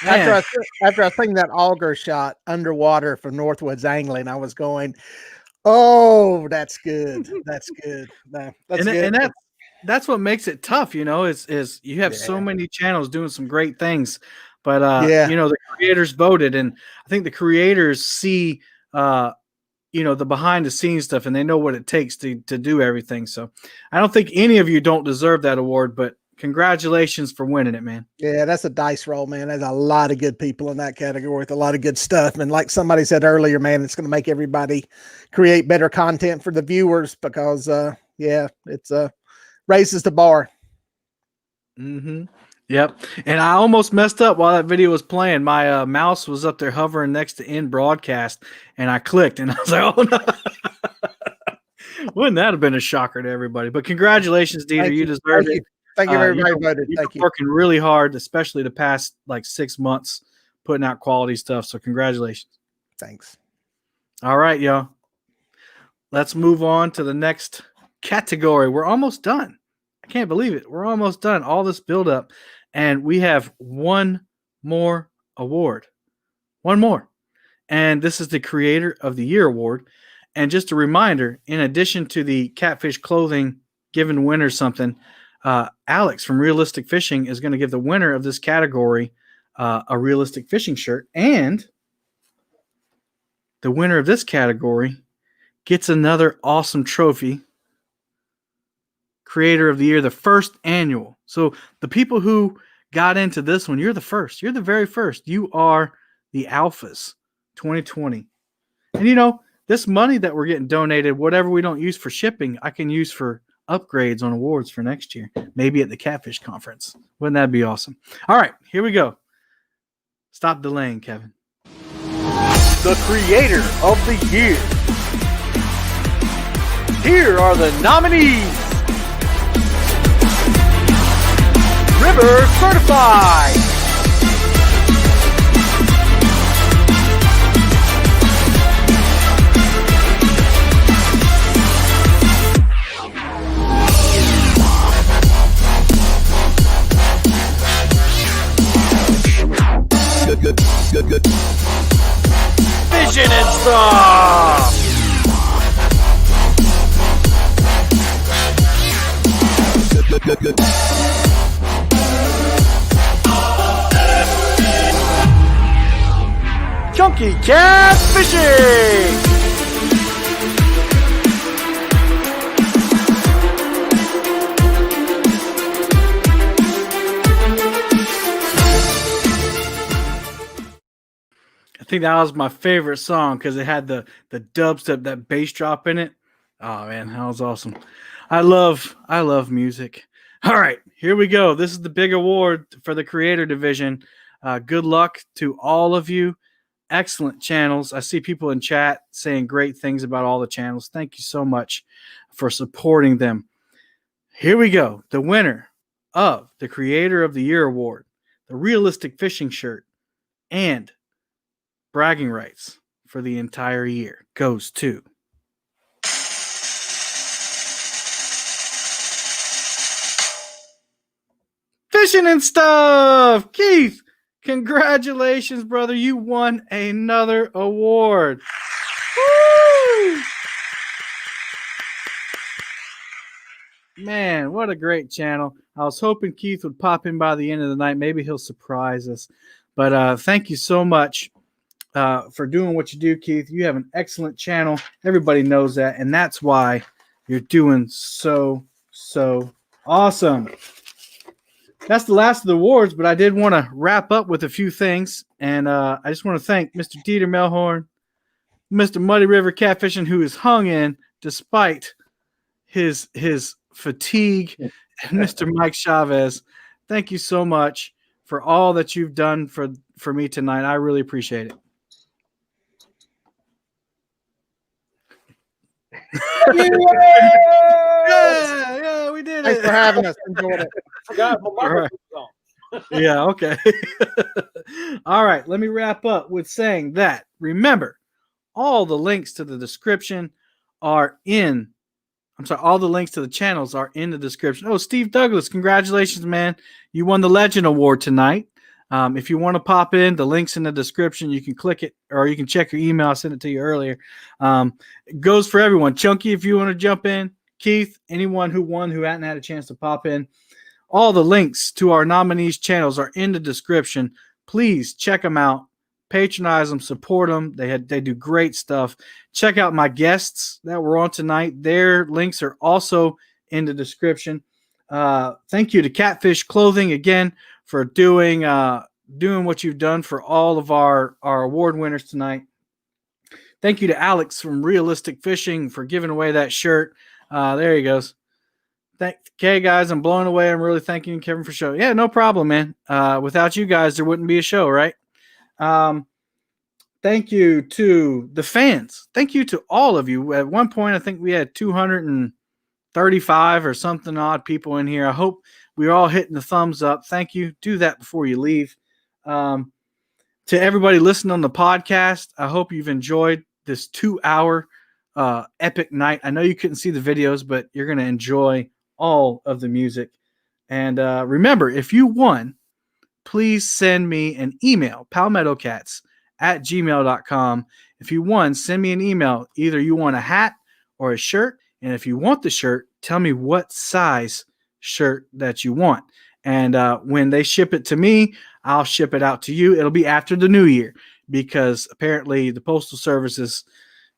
After I seen that auger shot underwater from Northwoods Angling, I was going, oh, that's good. That's good. That's good. And that's what makes it tough, is you have so many channels doing some great things. But the creators voted, and I think the creators see the behind the scenes stuff, and they know what it takes to do everything. So I don't think any of you don't deserve that award, but congratulations for winning it, man. Yeah, that's a dice roll, man. There's a lot of good people in that category with a lot of good stuff. And like somebody said earlier, man, it's going to make everybody create better content for the viewers because, it's raises the bar. Mm-hmm. Yep. And I almost messed up while that video was playing. My mouse was up there hovering next to end broadcast, and I clicked, and I was like, oh, no. Wouldn't that have been a shocker to everybody? But congratulations, Dieter. You deserve it. Thank you, everybody voted. Thank you. Working really hard, especially the past 6 months, putting out quality stuff. So congratulations. Thanks. All right, y'all. Let's move on to the next category. We're almost done. I can't believe it. We're almost done. All this buildup. And we have one more award. One more. And this is the Creator of the Year award. And just a reminder, in addition to the Catfish clothing giving winners something, Alex from Realistic Fishing is going to give the winner of this category a Realistic Fishing shirt. And the winner of this category gets another awesome trophy. Creator of the Year, the first annual. So the people who got into this one, you're the first. You're the very first. You are the Alphas 2020. And this money that we're getting donated, whatever we don't use for shipping, I can use for upgrades on awards for next year. Maybe at the Catfish Conference. Wouldn't that be awesome? All right, here we go. Stop delaying, Kevin. The Creator of the Year. Here are the nominees. River Certified. Good. Fishing and stuff. Good. Chunky Catfishing. I think that was my favorite song because it had the dubstep, that bass drop in it. Oh man, that was awesome. I love music. All right, here we go. This is the big award for the creator division. Good luck to all of you. Excellent channels. I see people in chat saying great things about all the channels. Thank you so much for supporting them. Here we go. The winner of the Creator of the Year award, the realistic fishing shirt, and bragging rights for the entire year goes to Fishing and Stuff. Keith, congratulations, brother. You won another award. Woo! Man, what a great channel. I was hoping Keith would pop in by the end of the night. Maybe he'll surprise us. But thank you so much for doing what you do, Keith. You have an excellent channel. Everybody knows that. And that's why you're doing so awesome. That's the last of the awards, but I did want to wrap up with a few things. And I just want to thank Mr. Dieter Melhorn, Mr. Muddy River Catfishing, who is hung in despite his fatigue, and Mr. Mike Chavez. Thank you so much for all that you've done for me tonight. I really appreciate it. Yeah, we did Thanks it. for having us. Enjoyed it. Forgot my All right. microphone's on. Yeah, okay. All right, let me wrap up with saying that, remember, all the links to the description are in, all the links to the channels are in the description. Oh, Steve Douglas, congratulations, man. You won the Legend Award tonight. If you want to pop in, the link's in the description. You can click it, or you can check your email. I sent it to you earlier. It goes for everyone. Chunky, if you want to jump in. Keith, anyone who won who hadn't had a chance to pop in. All the links to our nominees' channels are in the description. Please check them out. Patronize them, support them. They do great stuff. Check out my guests that were on tonight. Their links are also in the description. Thank you to Catfish Clothing again for doing what you've done for all of our award winners tonight. Thank you to Alex from Realistic Fishing for giving away that shirt. There he goes. Okay, guys, I'm blown away. I'm really thanking Kevin for showing. Yeah, no problem, man. Without you guys, there wouldn't be a show, right? Thank you to the fans. Thank you to all of you. At one point, I think we had 235 or something odd people in here. I hope we're all hitting the thumbs up. Thank you. Do that before you leave. To everybody listening on the podcast, I hope you've enjoyed this 2-hour epic night. I know you couldn't see the videos, but you're going to enjoy all of the music. And remember, if you won, please send me an email, palmettocats@gmail.com. If you won, send me an email. Either you want a hat or a shirt. And if you want the shirt, tell me what size shirt that you want. And when they ship it to me, I'll ship it out to you. It'll be after the new year because apparently the Postal Service is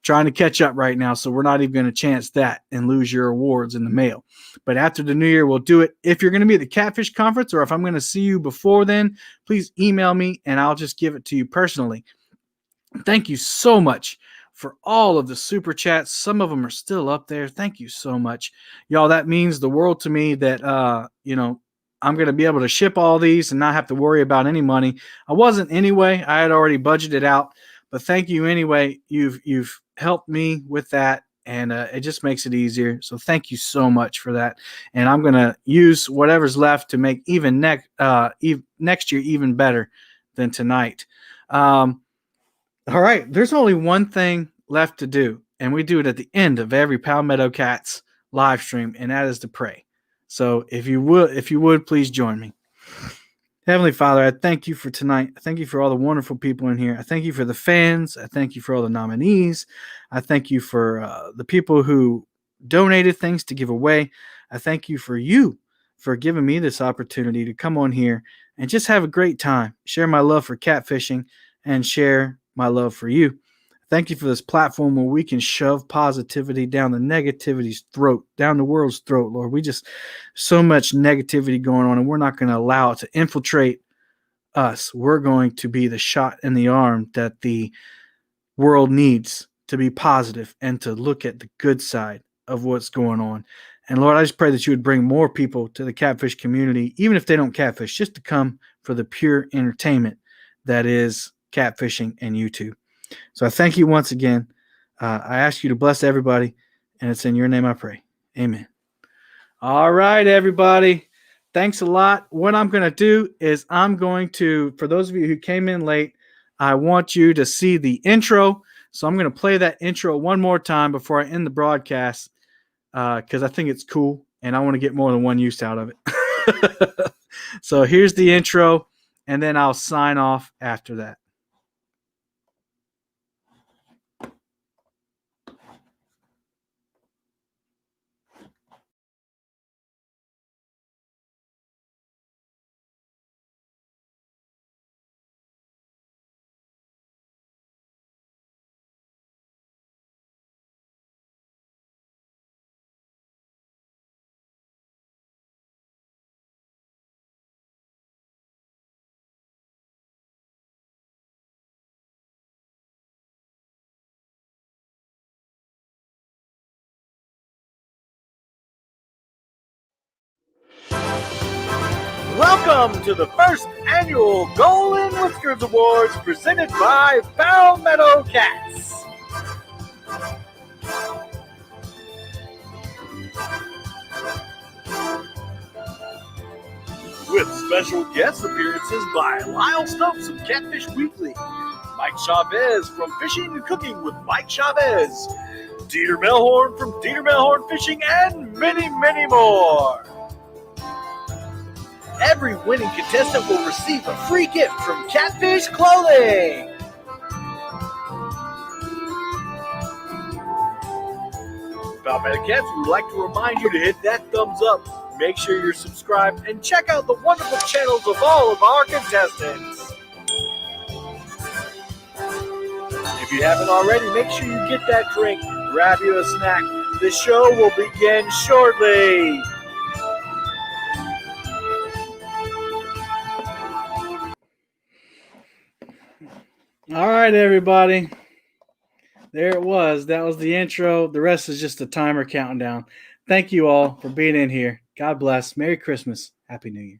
trying to catch up right now. So we're not even going to chance that and lose your awards in the mail. But after the new year, we'll do it. If you're going to be at the Catfish Conference or if I'm going to see you before then, please email me and I'll just give it to you personally. Thank you so much for all of the super chats. Some of them are still up there. Thank you so much. Y'all, that means the world to me that, I'm going to be able to ship all these and not have to worry about any money. I wasn't anyway. I had already budgeted out. But thank you anyway. You've helped me with that, and it just makes it easier. So thank you so much for that. And I'm going to use whatever's left to make even next year even better than tonight. All right. There's only one thing left to do, and we do it at the end of every Palmetto Cats live stream, and that is to pray. So if you would, please join me. Heavenly Father, I thank you for tonight. I thank you for all the wonderful people in here. I thank you for the fans. I thank you for all the nominees. I thank you for the people who donated things to give away. I thank you for giving me this opportunity to come on here and just have a great time, share my love for catfishing, and share my love for you. Thank you for this platform where we can shove positivity down the negativity's throat, down the world's throat, Lord. We just, so much negativity going on, and we're not going to allow it to infiltrate us. We're going to be the shot in the arm that the world needs to be positive and to look at the good side of what's going on. And Lord, I just pray that you would bring more people to the catfish community, even if they don't catfish, just to come for the pure entertainment that is catfishing and YouTube. So I thank you once again. I ask you to bless everybody, and it's in your name I pray. Amen. All right, everybody. Thanks a lot. What I'm going to do is I'm going to, for those of you who came in late, I want you to see the intro. So I'm going to play that intro one more time before I end the broadcast because I think it's cool and I want to get more than one use out of it. So here's the intro, and then I'll sign off after that. Welcome to the first annual Golden Whiskers Awards presented by Palmetto Cats. With special guest appearances by Lyle Stokes of Catfish Weekly, Mike Chavez from Fishing and Cooking with Mike Chavez, Dieter Melhorn from Dieter Melhorn Fishing, and many, many more. Every winning contestant will receive a free gift from Catfish Clothing. Palmetto Cats would like to remind you to hit that thumbs up. Make sure you're subscribed and check out the wonderful channels of all of our contestants. If you haven't already, make sure you get that drink, grab you a snack. The show will begin shortly. All right, everybody. There it was. That was the intro. The rest is just a timer counting down. Thank you all for being in here. God bless. Merry Christmas. Happy New Year.